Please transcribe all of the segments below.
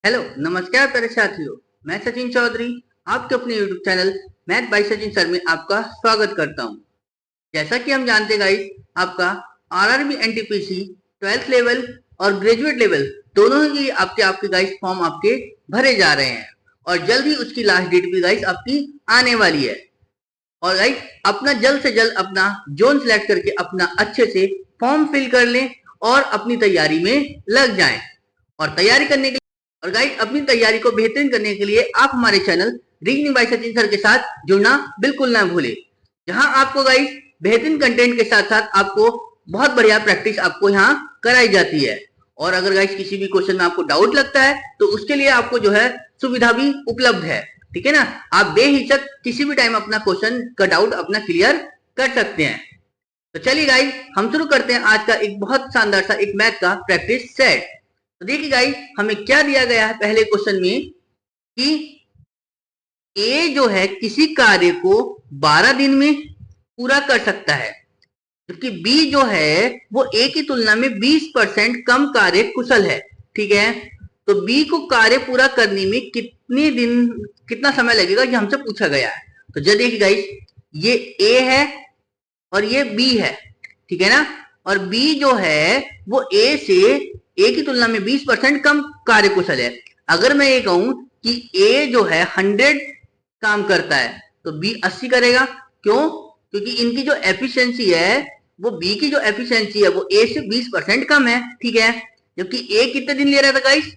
Hello नमस्कार प्यारे साथियों। मैं सचिन चौधरी आपके अपने YouTube channel math bye Sachin sir में आपका स्वागत करता हूं। जैसा कि हम जानते हैं गाइस, आपका आरआरबी एनटीपीसी 12th लेवल और ग्रेजुएट लेवल दोनों ही आपके आपके गाइस फॉर्म आपके भरे जा रहे हैं और जल्द ही उसकी लास्ट डेट भी गाइस आपकी आने वाली है। और गाइस अपना जल्द से जल्द अपना जोन सिलेक्ट करके अपना अच्छे से फॉर्म फिल कर लें और अपनी तैयारी में लग जाएं। और तैयारी करने के और गाइस अपनी तैयारी को बेहतरीन करने के लिए आप हमारे channel reasoning bye Sachin sir के साथ जुड़ना बिल्कुल ना भूले, जहां आपको गाइस बेहतरीन कंटेंट के साथ साथ आपको बहुत बढ़िया प्रैक्टिस आपको यहाँ कराई जाती है। और अगर गाइस किसी भी क्वेश्चन में आपको डाउट लगता है तो उसके लिए आपको जो है सुविधा भी उपलब्ध है, ठीक है ना। आप बेहिचक किसी भी टाइम अपना क्वेश्चन का डाउट अपना क्लियर कर सकते हैं। तो चलिए गाइस हम शुरू करते हैं आज का एक बहुत शानदार सा एक मैथ का प्रैक्टिस सेट। तो देखिए गाइस हमें क्या दिया गया है पहले क्वेश्चन में कि ए जो है किसी कार्य को 12 दिन में पूरा कर सकता है, जबकि बी जो है वो ए की तुलना में 20% कम कार्य कुशल है। ठीक है, तो बी को कार्य पूरा करने में कितना समय लगेगा ये हमसे पूछा गया है। तो जब देखिए गाइस ये ए है और ये बी है, ठीक है ना। और बी जो है वो ए की तुलना में 20% कम कार्य कुशल है। अगर मैं ये कहूं कि ए जो है 100 काम करता है तो बी 80 करेगा। क्यों? क्योंकि इनकी जो एफिशिएंसी है वो बी की जो एफिशिएंसी है वो ए से 20% कम है, ठीक है। जबकि ए कितने दिन ले रहा था गाइस?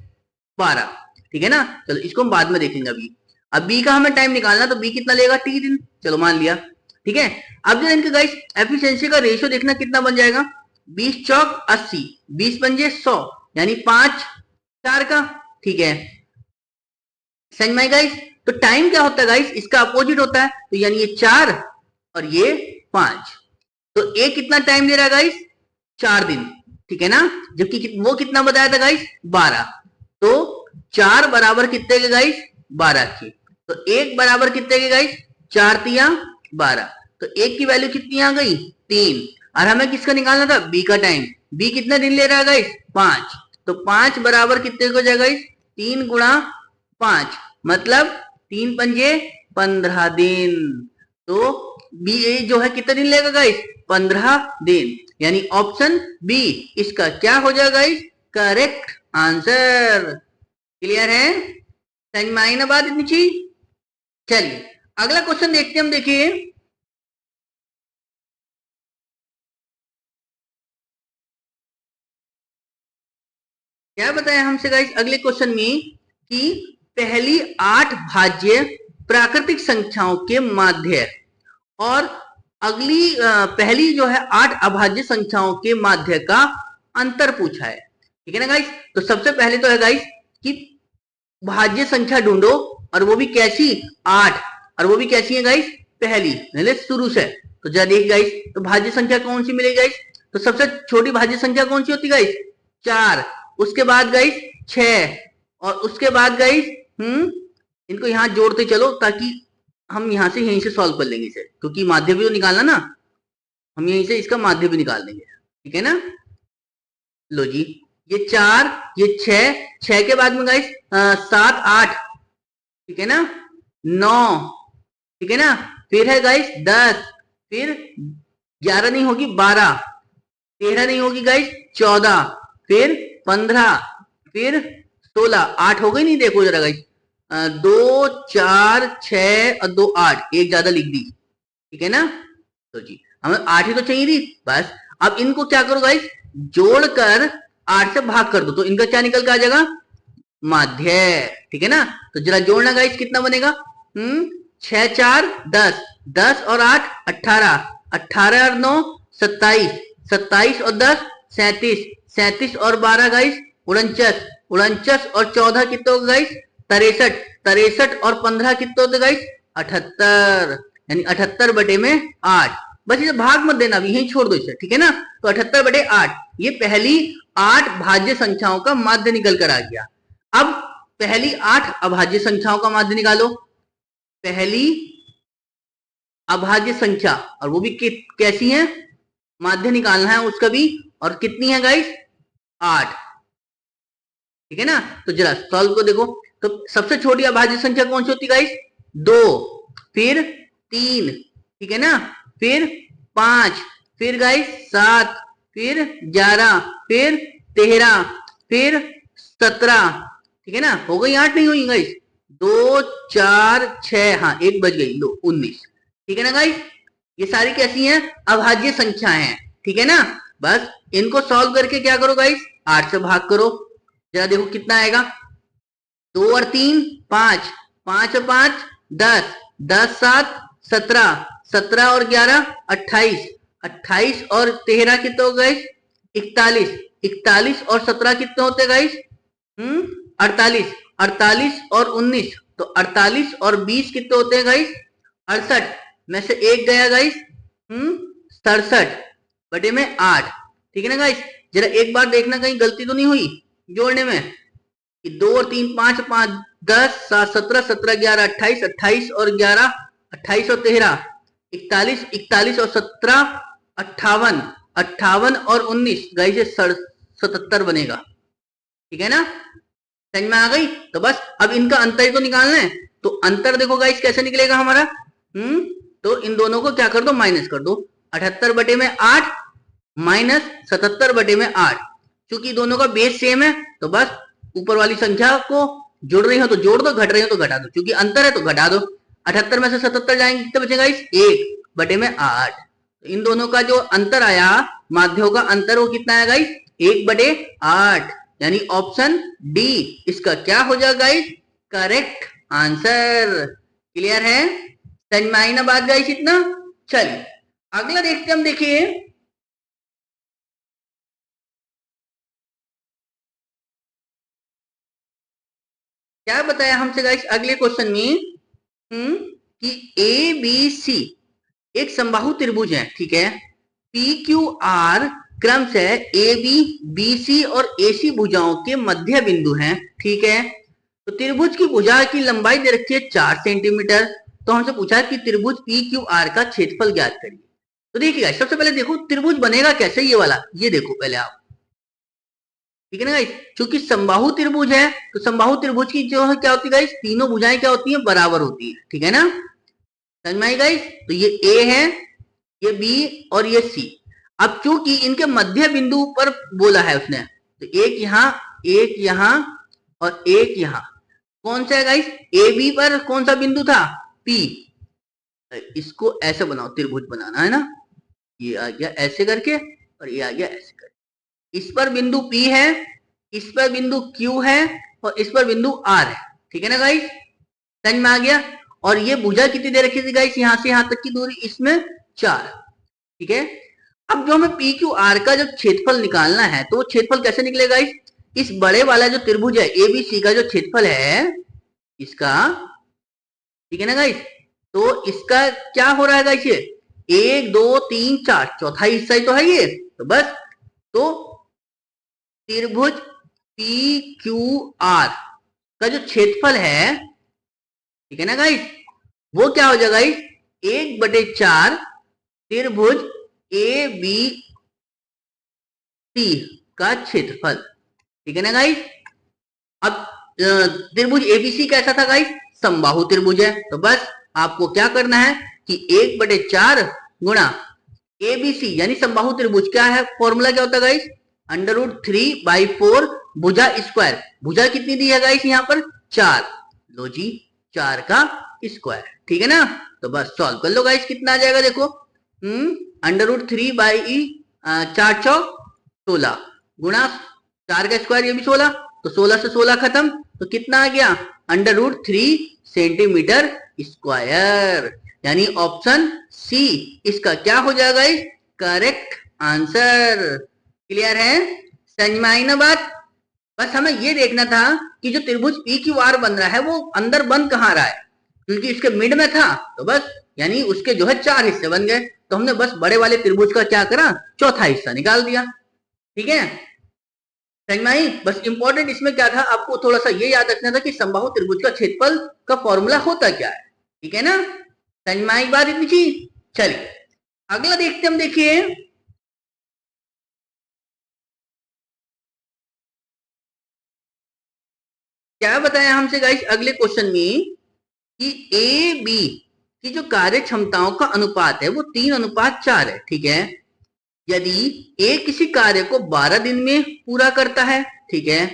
12, ठीक है ना। चलो इसको हम बाद में देखेंगे। अभी अब बी का हमें टाइम निकालना, तो बी कितना लेगा? 30 दिन। चलो मान लिया, ठीक है। अब जो इनके गाइस एफिशिएंसी का रेशियो देखना कितना बन जाएगा। 20 चौक 80, 20 पंजे 100, यानी 5 4 का, ठीक है। समझ में गाइस? तो टाइम क्या होता है गाइस? इसका अपोजिट होता है, तो यानी ये 4 और ये 5। तो ए कितना टाइम ले रहा है गाइस? 4 दिन, ठीक है ना। जबकि वो कितना बताया था गाइस? 12। तो 4 बराबर कितने के गाइस? 12 की। तो 1 बराबर कितने के गाइस? 4 तिया 12। तो 1 की वैल्यू कितनी आ गई? 3। और हमें किसका निकालना था? बी का टाइम। बी कितना दिन ले रहा है गाइस? 5। तो 5 बराबर कितने को जाएगा गाइस? 3 गुणा 5, मतलब 3 पंजे 15 दिन। तो बी ए जो है कितने दिन लेगा गाइस? 15 दिन। यानी ऑप्शन बी इसका क्या हो जाएगा गाइस? Correct answer. क्लियर है? समझ में आई ना बात इतनी चीज? चलिए अगला क्वेश्चन देखते हैं हम। देखिए क्या बताया हमसे गाइस अगले क्वेश्चन में कि पहली 8 भाज्य प्राकृतिक संख्याओं के माध्य और अगली पहली जो है 8 अभाज्य संख्याओं के माध्य का अंतर पूछा है, ठीक है ना गाइस। तो सबसे पहले तो है गाइस कि भाज्य संख्या ढूंढो, और वो भी कैसी? 8। और वो भी कैसी है गाइस? पहली, मतलब शुरू से। तो जरा देख गाइस, तो भाज्य संख्या कौन सी मिलेगी गाइस? तो सबसे छोटी भाज्य संख्या कौन सी होती है गाइस? 4। उसके बाद गाइस 6, और उसके बाद गाइस इनको यहां जोड़ते चलो ताकि हम यहां से यहीं से सॉल्व कर लेंगे इसे, क्योंकि माध्य भी तो निकालना ना, हम यहीं से इसका माध्य भी निकाल देंगे, ठीक है ना। लो जी, ये 4, ये 6, 6 के बाद में गाइस 7 8, ठीक है ना, 9, ठीक है ना। फिर है गाइस 10, फिर 11 नहीं होगी 12, 13 नहीं होगी गाइस 14, फिर 15, फिर 16, 8 हो गई नहीं? देखो जरा गाइस, 2 4 6 और 2 8, एक ज्यादा लिख दी, ठीक है ना। तो जी हमें 8 ही तो चाहिए थी बस। अब इनको क्या करो गाइस? जोड़कर 8 से भाग कर दो, तो इनका क्या निकल के आ जाएगा? माध्य, ठीक है ना। तो जरा जोड़ना गाइस, कितना बनेगा? 6 4 10, 10 और 8 18, 18 और 9 27, 27 और 10 37, 37 और 12 गाइस 49, 49 और 14 कितने होगा गाइस? 63, 63 और 15 कितने होते गाइस? 78, यानी 78 बटे में 8। बस इसे भाग मत देना, अभी यही छोड़ दो इसे, ठीक है ना। तो 78 बटे 8, ये पहली 8 भाज्य संख्याओं का माध्य निकल कर आ गया। अब पहली 8 अभाज्य संख्याओं का माध्य निकालो। पहली अभाज्य संख्या, और वो भी कैसी है? माध्य निकालना है उसका भी। और कितनी है गाइस? 8। ठीक है ना। तो जरा सॉल्व को देखो। तो सबसे छोटी अभाज्य संख्या कौन सी होती है गाइस? 2, फिर 3, ठीक है ना, फिर 5, फिर गाइस 7, फिर 11, फिर 13, फिर 17, ठीक है ना। हो गई 8? नहीं हुई गाइस? 2 4 6, हाँ एक बच गई, लो 19, ठीक है ना गाइस। ये सारी कैसी हैं? अभाज्य संख्याएं हैं, ठीक है ना। बस इनको सॉल्व करके क्या करो गाइस? 8 से भाग करो। जरा देखो कितना आएगा। 2 और 3 5, 5 और 5 10, 10 7 17, 17 और 11 28, 28 और 13 कितने हो गए? 41, 41 और 17 कितने होते गाइस? 48, 48 और 19, तो 48 और 20 कितने होते हैं गाइस? 68 में से एक गया गाइस, 67 बटे में 8, ठीक है ना गाइस। जरा एक बार देखना कहीं गलती तो नहीं हुई जोड़ने में। कि 2 और 3 5, 5 10 7 17, 17 11 28, 28 और 11 28 और 13 41, 41 और 17 58, 58 और 19 गाइस ये 77 बनेगा, ठीक है ना। समझ में आ गई? तो बस अब इनका अंतर ही तो निकालना है। तो अंतर देखो गाइस कैसे निकलेगा हमारा। तो इन दोनों को क्या कर दो? माइनस कर दो। 78 बटे में 8 माइनस 77 बटे में 8, क्योंकि दोनों का बेस सेम है तो बस ऊपर वाली संख्या को जोड़ रही हो तो जोड़ दो, घट रही हो तो घटा दो, क्योंकि अंतर है तो घटा दो। 78 में से 77 जाएंगे कितने बचेगा? 1 बटे में 8। तो इन दोनों का जो अंतर आया, माध्यों का अंतर, वो कितना आया गाइस? 1 बटे 8, यानी ऑप्शन डी इसका क्या हो जाएगा गाइस? Correct answer. क्लियर है? समझ में आई ना बात गाइस इतना? चलिए अगला देखते हम। देखिए क्या बताया हमसे गाइस अगले क्वेश्चन में, कि ए बी सी एक समबाहु त्रिभुज है, ठीक है। पी क्यू आर क्रम से ए बी बी सी और ए सी भुजाओं के मध्य बिंदु हैं, ठीक है। तो त्रिभुज की भुजा की लंबाई दे रखी है 4 सेंटीमीटर। तो हमसे पूछा है कि त्रिभुज पी क्यू आर का क्षेत्रफल ज्ञात करिए। तो देखिए सबसे पहले देखो त्रिभुज बनेगा कैसे, ये वाला, ये देखो पहले आप, ठीक है ना गाइस। क्योंकि समबाहु त्रिभुज है तो समबाहु त्रिभुज की जो है क्या होती है गाइस? तीनों भुजाएं क्या होती हैं? बराबर होती है, ठीक है ना। समझ में आई गाइस? तो ये ए है, ये बी और ये सी। अब चूंकि इनके मध्य बिंदु पर बोला है उसने, तो एक यहां और एक यहां। कौन सा है गाइस? ए बी पर कौन सा बिंदु था? पी। इसको ऐसे बनाओ, त्रिभुज बनाना है ना। ये आ गया ऐसे करके और ये आ गया ऐसे करके। इस पर बिंदु पी है, इस पर बिंदु क्यू है और इस पर बिंदु आर है, ठीक है ना गाइस। समझ में आ गया? और ये भुजा कितनी दे रखी थी गाइस? यहां से यहां तक की दूरी इसमें 4, ठीक है। अब जो हमें पी क्यू आर का जो क्षेत्रफल निकालना है, तो वो क्षेत्रफल कैसे निकलेगा गाइस? इस बड़े वाला जो त्रिभुज है एबीसी का जो क्षेत्रफल है इसका, ठीक है ना गाइस। तो इसका क्या हो रहा है गाइस? ये 1 2 3 4 चौथा हिस्सा ही तो है ये। तो बस तो त्रिभुज पी क्यू आर का जो क्षेत्रफल है, ठीक है ना गाइस, वो क्या हो जाएगा गाइस? 1/4 त्रिभुज ए बी सी का क्षेत्रफल, ठीक है ना गाइस। अब त्रिभुज एबीसी कैसा था गाइस? समबाहु त्रिभुज है। तो बस आपको क्या करना है कि 1/4 गुणा एबीसी यानी समबाहु त्रिभुज क्या है? फॉर्मूला क्या होता है गाइस? √3/4 भुजा स्क्वायर। भुजा कितनी दी है गाइस यहाँ पर? 4। लो जी 4 का स्क्वायर, ठीक है ना। तो बस सॉल्व कर लो गाइस, कितना आ जाएगा देखो। √3/4 चौक 16 गुणा 4 का स्क्वायर, ये भी 16, तो 16 से 16 खत्म, तो कितना आ गया? √3 सेंटीमीटर स्क्वायर, यानी ऑप्शन सी इसका क्या हो जाएगा? Correct answer. क्लियर है? समझ में आई ना बात? बस हमें ये देखना था कि जो त्रिभुज पी क्यू आर बन रहा है वो अंदर बन कहाँ रहा है, क्योंकि इसके मिड में था। तो बस यानी उसके जो है 4 हिस्से बन गए, तो हमने बस बड़े वाले त्रिभुज का क्या करा? चौथा हिस्सा निकाल दिया, ठीक है। समझ में आई? बस इंपॉर्टेंट इसमें क्या था, आपको थोड़ा सा ये याद रखना था कि समबाहु त्रिभुज का क्षेत्रफल का फॉर्मूला होता क्या है, ठीक है ना। समझ में आई बात इतनी चीज? चलिए अगला देखते हम। देखिए क्या बताया हमसे गाइस अगले क्वेश्चन में कि ए बी की जो कार्य क्षमताओं का अनुपात है वो 3:4 है। ठीक है, यदि ए किसी कार्य को 12 दिन में पूरा करता है, ठीक है,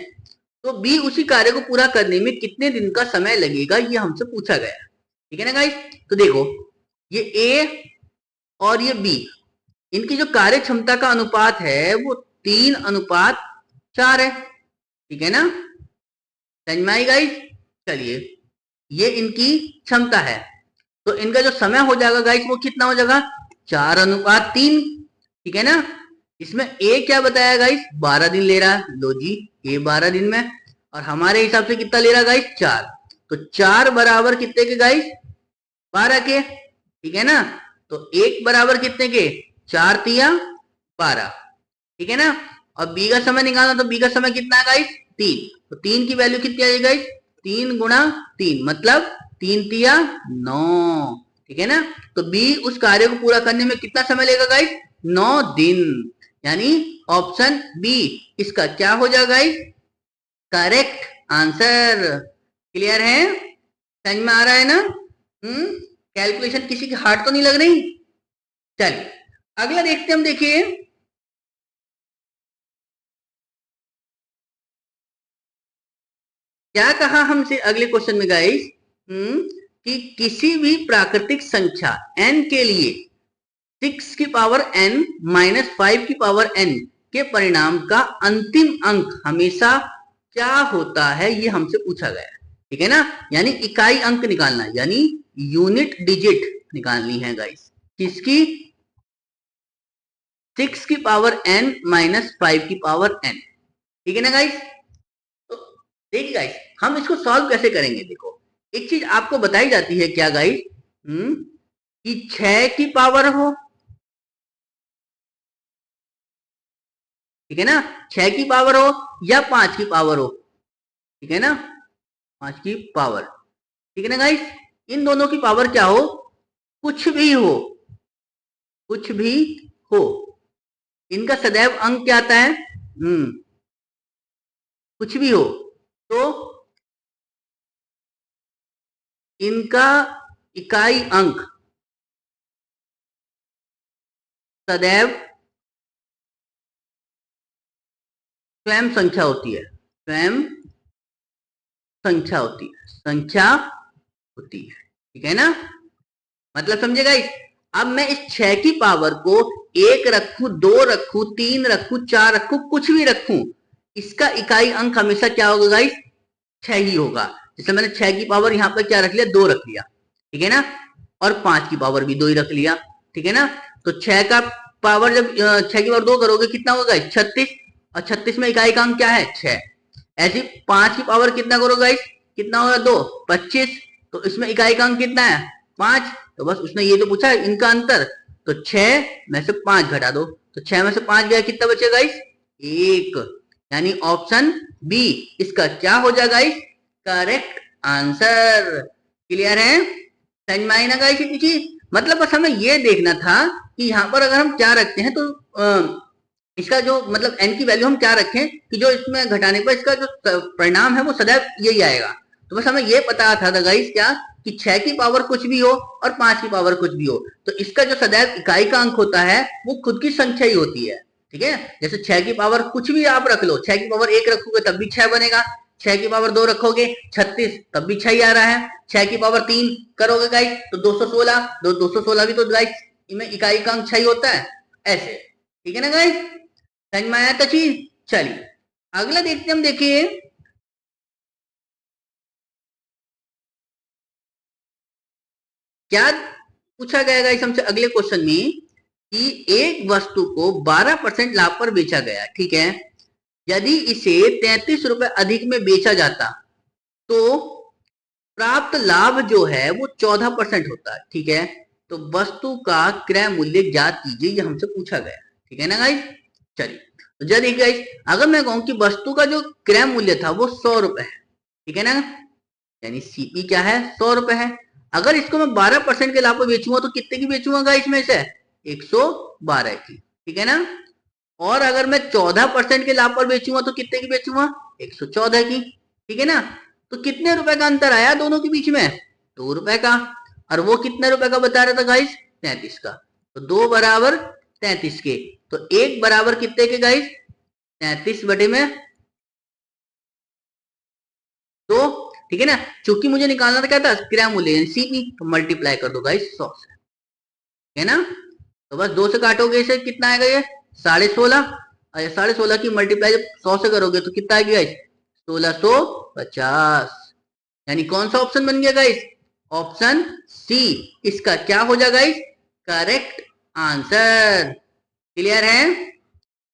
तो बी उसी कार्य को पूरा करने में कितने दिन का समय लगेगा, ये हमसे पूछा गया। ठीक है ना गाइस, तो देखो ये ए और ये बी, इनकी जो कार्य क्षमता का अनुपात है वो 3:4 है। ठीक है ना, समझ में आई गाइस। चलिए, ये इनकी क्षमता है, तो इनका जो समय हो जाएगा गाइस वो कितना हो जाएगा, 4:3। ठीक है ना, इसमें ए क्या बताया गाइस, 12 दिन ले रहा है। लो जी, ए 12 दिन में, और हमारे हिसाब से कितना ले रहा है गाइस, 4। तो 4 बराबर कितने के गाइस, 12 के। ठीक है ना, तो 1 बराबर कितने के, 4 तिया 12। ठीक है ना, और बी का समय निकालना, तो बी का समय कितना है गाइस, 3। तो 3 की वैल्यू कितनी आ जाएगी गाइस, 3 गुणा 3 मतलब 3 तिया 9। ठीक है ना, तो बी उस कार्य को पूरा करने में कितना समय लेगा गाइस, 9 दिन। यानी ऑप्शन बी इसका क्या हो जाएगा गाइस, करेक्ट आंसर। क्लियर है, समझ में आ रहा है ना। कैलकुलेशन किसी की हार्ड तो नहीं लग रही। चलिए अगला देखते हम, देखिए क्या कहा हमसे अगले क्वेश्चन में गाइस, कि किसी भी प्राकृतिक संख्या n के लिए 6 की पावर n माइनस 5 की पावर n के परिणाम का अंतिम अंक हमेशा क्या होता है, ये हमसे पूछा गया। ठीक है ना, यानी इकाई अंक निकालना है, यानी यूनिट डिजिट निकालनी है गाइस, किसकी, 6 की पावर n माइनस 5 की पावर n। ठीक है ना गाइस, तो देखिए गाइस हम इसको सॉल्व कैसे करेंगे। देखो, एक चीज आपको बताई जाती है क्या गाइस, कि 6 की पावर हो, ठीक है ना, 6 की पावर हो या 5 की पावर हो। ठीक है ना, 5 की पावर। ठीक है ना गाइस, इन दोनों की पावर क्या हो, कुछ भी हो, कुछ भी हो, इनका सदैव अंक क्या आता है, कुछ भी हो, तो इनका इकाई अंक सदैव स्वयं संख्या होती है, स्वयं संख्या होती है, संख्या होती है। ठीक है ना, मतलब समझे गाइस। अब मैं इस 6 की पावर को 1 रखूं, 2 रखूं, 3 रखूं, 4 रखूं, कुछ भी रखूं, इसका इकाई अंक हमेशा क्या होगा गाइस, 6 ही होगा। जैसे मैंने 6 की पावर यहाँ पर क्या रख लिया, 2 रख लिया। ठीक है ना, और 5 की पावर भी 2 ही रख लिया। ठीक है ना, तो 6 का पावर जब 6 की पावर 2 करोगे कितना होगा, 36, और 36 में इकाई का अंक क्या है, 6। ऐसी 5 की पावर कितना करोगे गाइस, कितना होगा, 2, 25, तो इसमें इकाई का अंक कितना है, 5। तो बस उसने ये तो पूछा है इनका अंतर, तो 6 में से 5 घटा दो, तो 6 में से 5 गया, कितना बचेगा गाइस, 1। यानी ऑप्शन बी इसका क्या हो जाएगा गाइस, करेक्ट आंसर। क्लियर है, समझ में आई ना गाइस ये चीज। मतलब बस हमें ये देखना था कि यहाँ पर अगर हम क्या रखते हैं, तो इसका जो मतलब n की वैल्यू हम क्या रखें कि जो इसमें घटाने पर इसका जो परिणाम है वो सदैव यही आएगा। तो बस हमें ये पता था गाइस क्या, कि 6 की पावर कुछ भी हो और 5 की पावर कुछ भी हो, तो इसका जो सदैव इकाई का अंक होता है वो खुद की संख्या ही होती है। ठीक है, जैसे 6 की पावर कुछ भी आप रख लो, 6 की पावर 1 रखोगे तब भी 6 बनेगा, 6 की पावर 2 रखोगे 36 तब भी 6 ही आ रहा है, 6 की पावर 3 करोगे गाइस तो 216, 216 भी तो गाइस इनमें इकाई का अंक 6 ही होता है, ऐसे। ठीक है ना गाइस, समझ में आया था चीज। चलिए अगला देखते हम, देखिए क्या पूछा गया गाइस हमसे अगले क्वेश्चन में, कि एक वस्तु को 12% लाभ पर बेचा गया। ठीक है, यदि इसे 33 रुपए अधिक में बेचा जाता तो प्राप्त लाभ जो है वो 14% होता है। ठीक है, तो वस्तु का क्रय मूल्य ज्ञात कीजिए, ये हमसे पूछा गया। ठीक है ना गाइस, चलिए तो जब देखिए गाइस, अगर मैं कहूं कि वस्तु का जो क्रय मूल्य था वो 100 रुपए है, ठीक है ना, यानी सीपी क्या है, 100 रुपए है। अगर इसको मैं 12% के लाभ पर बेचूंगा तो कितने की बेचूंगा इसमें से, 112 की। ठीक है ना, और अगर मैं 14% के लाभ पर बेचूंगा तो कितने की बेचूंगा, 114 की। ठीक है ना, तो कितने रुपए का अंतर आया दोनों के बीच में? 2 रुपए का। और वो कितने रुपए का बता रहा था गाइस? 33 का। तो 2 बराबर 33 के, तो 1 बराबर कितने के गाइस? 33 बटे में 2। ठीक है ना, चूंकि मुझे निकालना था क्या था? क्रय मूल्य सीपी, तो मल्टीप्लाई कर दो गाइस 100 से, है ना। तो बस 2 से काटोगे इसे, कितना आएगा ये? 16.5। और 16.5 की मल्टीप्लाई जब 100 से करोगे तो कितना आएगा गाइस? 1650। यानी कौन सा ऑप्शन बन गया गाइस? ऑप्शन सी इसका क्या हो जाएगा गाइस? Correct answer. क्लियर है?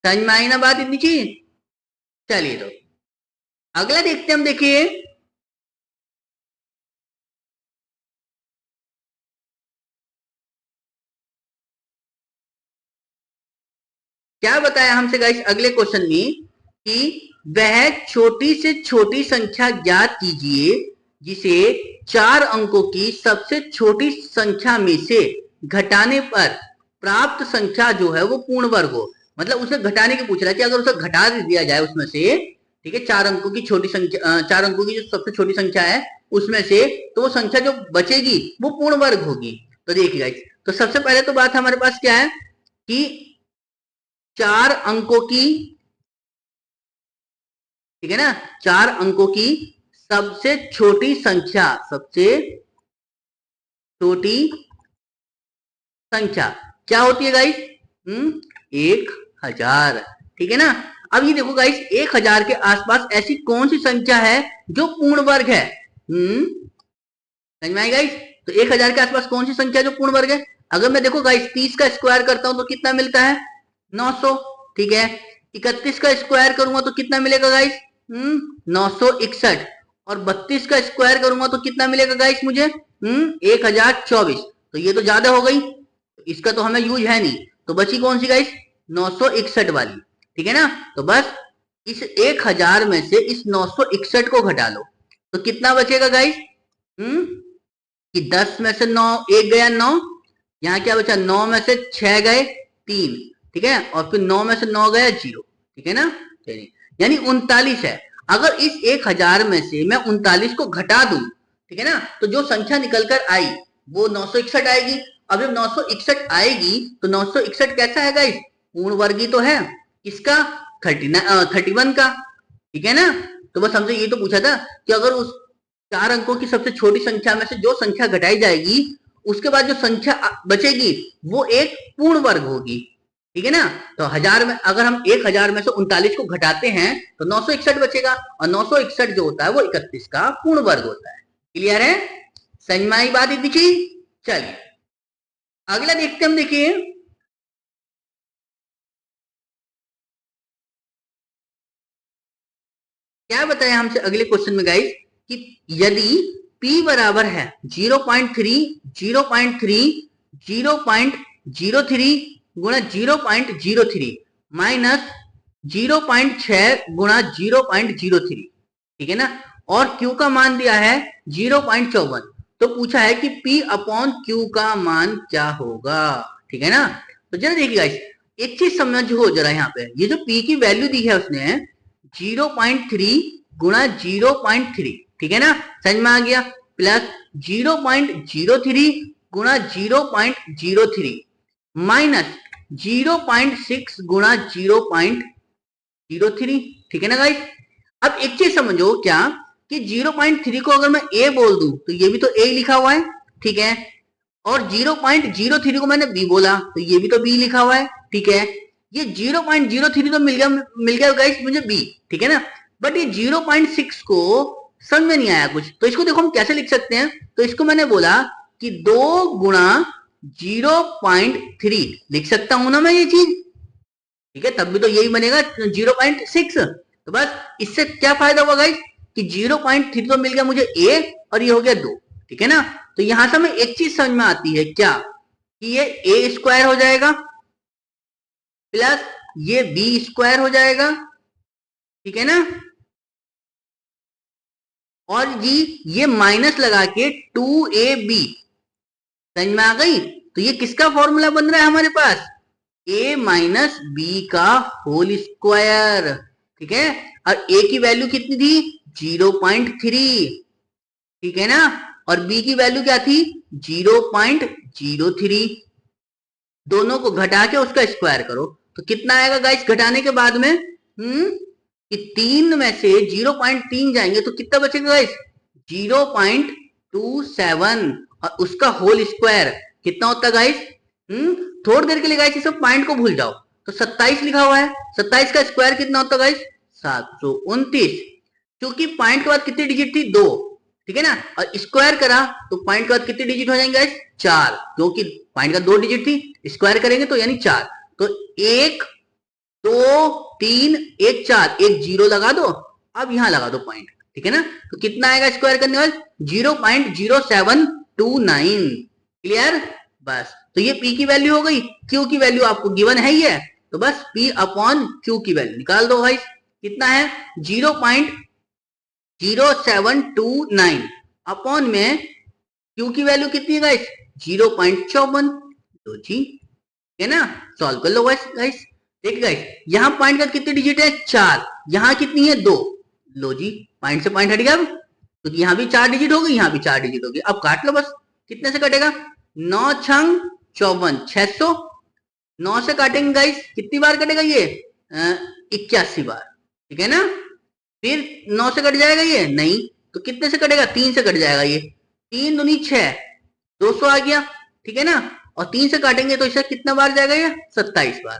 समझ में आई ना बात इतनी चीज? चलिए तो अगला देखते हैं हम। देखिए क्या बताया हमसे गाइस अगले क्वेश्चन में कि वह छोटी से छोटी संख्या ज्ञात कीजिए जिसे 4 अंकों की सबसे छोटी संख्या में से घटाने पर प्राप्त संख्या जो है वो पूर्ण वर्ग हो। मतलब उसे घटाने की पूछ रहा है कि अगर उसे घटा दिया जाए उसमें से, ठीक है, 4 अंकों की छोटी संख्या, 4 अंकों की जो सबसे छोटी संख्या है उसमें से, तो वो संख्या जो बचेगी वो पूर्ण वर्ग होगी। तो देखिए गाइस, तो सबसे पहले तो बात हमारे पास क्या है कि 4 अंकों की, ठीक है ना, 4 अंकों की सबसे छोटी संख्या, सबसे छोटी संख्या क्या होती है गाइस? 1000। ठीक है ना। अब ये देखो गाइस, 1000 के आसपास ऐसी कौन सी संख्या है जो पूर्ण वर्ग है? समझ में आई गाइस? तो 1000 के आसपास कौन सी संख्या जो पूर्ण वर्ग है? अगर मैं देखो गाइस 30 का स्क्वायर करता हूं तो कितना मिलता है? 900। ठीक है, 31 का स्क्वायर करूंगा तो कितना मिलेगा गाइस? 961। और 32 का स्क्वायर करूंगा तो कितना मिलेगा गाइस मुझे? 1024। तो ये तो ज्यादा हो गई, इसका तो हमें यूज है नहीं, तो बची कौन सी गाइस? 961 वाली। ठीक है ना। तो बस इस 1000 में से इस 961 को घटा लो तो कितना बचेगा गाइस? कि 10 में से 9 एक गया 9, यहाँ क्या बचा? 9 में से 6 गए 3, ठीक है, और फिर 9 में से 9 गया 0। ठीक है ना, यानी 39 है। अगर इस 1000 में से मैं 39 को घटा दूं, ठीक है ना, तो जो संख्या निकल कर आई वो 961 आएगी। अब जब 961 आएगी तो 961 कैसा है गाइस? पूर्ण वर्गी तो है। किसका? 31 का। ठीक है ना। तो बस हमसे ये तो पूछा था कि अगर उस 4 अंकों की सबसे छोटी संख्या में से जो संख्या घटाई जाएगी उसके बाद जो संख्या बचेगी वो एक पूर्ण वर्ग होगी। ठीक है ना। तो 1000 में अगर हम 1000 में से 39 को घटाते हैं तो 961 बचेगा, और 961 जो होता है वो 31 का पूर्ण वर्ग होता है। क्लियर है? समझ में आई बात इतनी चीज? चलिए अगला देखते हम। देखिए क्या बताया हमसे अगले क्वेश्चन में गाइस कि यदि P बराबर है 0.3 0.3 0.03 गुणा 0.03 माइनस 0.6 गुणा 0.03, ठीक है ना, और Q का मान दिया है 0.54, तो पूछा है कि P अपॉन Q का मान क्या होगा। ठीक है ना। तो जरा देखिए गाइस, एक चीज समझ हो जरा, यहाँ पे ये जो P की वैल्यू दी है उसने 0.3 गुणा 0.3, ठीक है ना, समझ में आ गया, प्लस 0.03 गुणा 0.03 माइनस 0.6 गुणा 0.03। ठीक है ना गाइस। अब एक चीज समझो क्या कि 0.3 को अगर मैं a बोल दूं तो ये भी तो a लिखा हुआ है, ठीक है, और 0.03 को मैंने b बोला तो ये भी तो b लिखा हुआ है। ठीक है, ये 0.03 तो मिल गया गाइस मुझे b, ठीक है ना, बट ये 0.6 को समझ में नहीं आया कुछ, तो इसको देखो हम कैसे लिख सकते हैं। तो इसको मैंने बोला कि 2 गुणा 0.3 लिख सकता हूं ना मैं ये चीज, ठीक है, तब भी तो यही बनेगा 0.6। तो बस इससे क्या फायदा हुआ गाइस कि 0.3 तो मिल गया मुझे a और ये हो गया 2। ठीक है ना। तो यहां से हमें एक चीज समझ में आती है क्या कि ये a स्क्वायर हो जाएगा प्लस ये b स्क्वायर हो जाएगा, ठीक है ना, और जी ये माइनस लगा के 2ab, समझ में आ गई। तो ये किसका फॉर्मूला बन रहा है हमारे पास? a माइनस बी का होल स्क्वायर। ठीक है, और a की वैल्यू कितनी थी? 0.3, ठीक है ना। और बी की वैल्यू क्या थी 0.03। दोनों को घटा के उसका स्क्वायर करो तो कितना आएगा गाइस घटाने के बाद में कि 3 में से 0.3 जाएंगे तो कितना बचेगा गाइस 0.27 और उसका होल स्क्वायर कितना होता है गाइस। थोड़ी देर के लिए गाइस इस पॉइंट को भूल जाओ तो 27 लिखा हुआ है, 27 का स्क्वायर कितना होता है गाइस 729। क्योंकि पॉइंट के बाद कितनी डिजिट थी 2, ठीक है ना। और स्क्वायर करा तो पॉइंट के बाद कितनी डिजिट हो जाएंगे गाइस 4, क्योंकि पॉइंट का 2 डिजिट थी, स्क्वायर करेंगे तो यानी 4। तो 1 2 3 1 4 एक 0 लगा दो, अब यहां लगा दो पॉइंट, ठीक है ना। तो कितना आएगा स्क्वायर करने वाले 0.0729। क्लियर। बस तो ये P की वैल्यू हो गई। Q की वैल्यू आपको गिवन है ही है, तो बस P अपॉन Q की वैल्यू निकाल दो भाई। कितना है 0.0729 अपॉन में Q की वैल्यू कितनी है गाइस 0.54। तो जी है ना, सॉल्व कर लो गाइस। देखिए गाइस यहाँ पॉइंट का कितनी डिजिट है 4, यहाँ कितनी है 2। लो जी पॉइंट से पॉइंट हट गया अब, क्योंकि यहाँ भी 4 डिजिट होगी, यहाँ भी 4 डिजिट होगी। अब काट लो बस, कितने से कटेगा 9 छंग 54 600। 9 से काटेंगे गाइस कितनी बार कटेगा ये 81 बार, ठीक है ना। फिर 9 से कट जाएगा ये नहीं, तो कितने से कटेगा 3 से कट जाएगा ये, 3 दूनी 6 200 आ गया, ठीक है ना। और 3 से काटेंगे तो इसे कितना बार जाएगा ये 27 बार,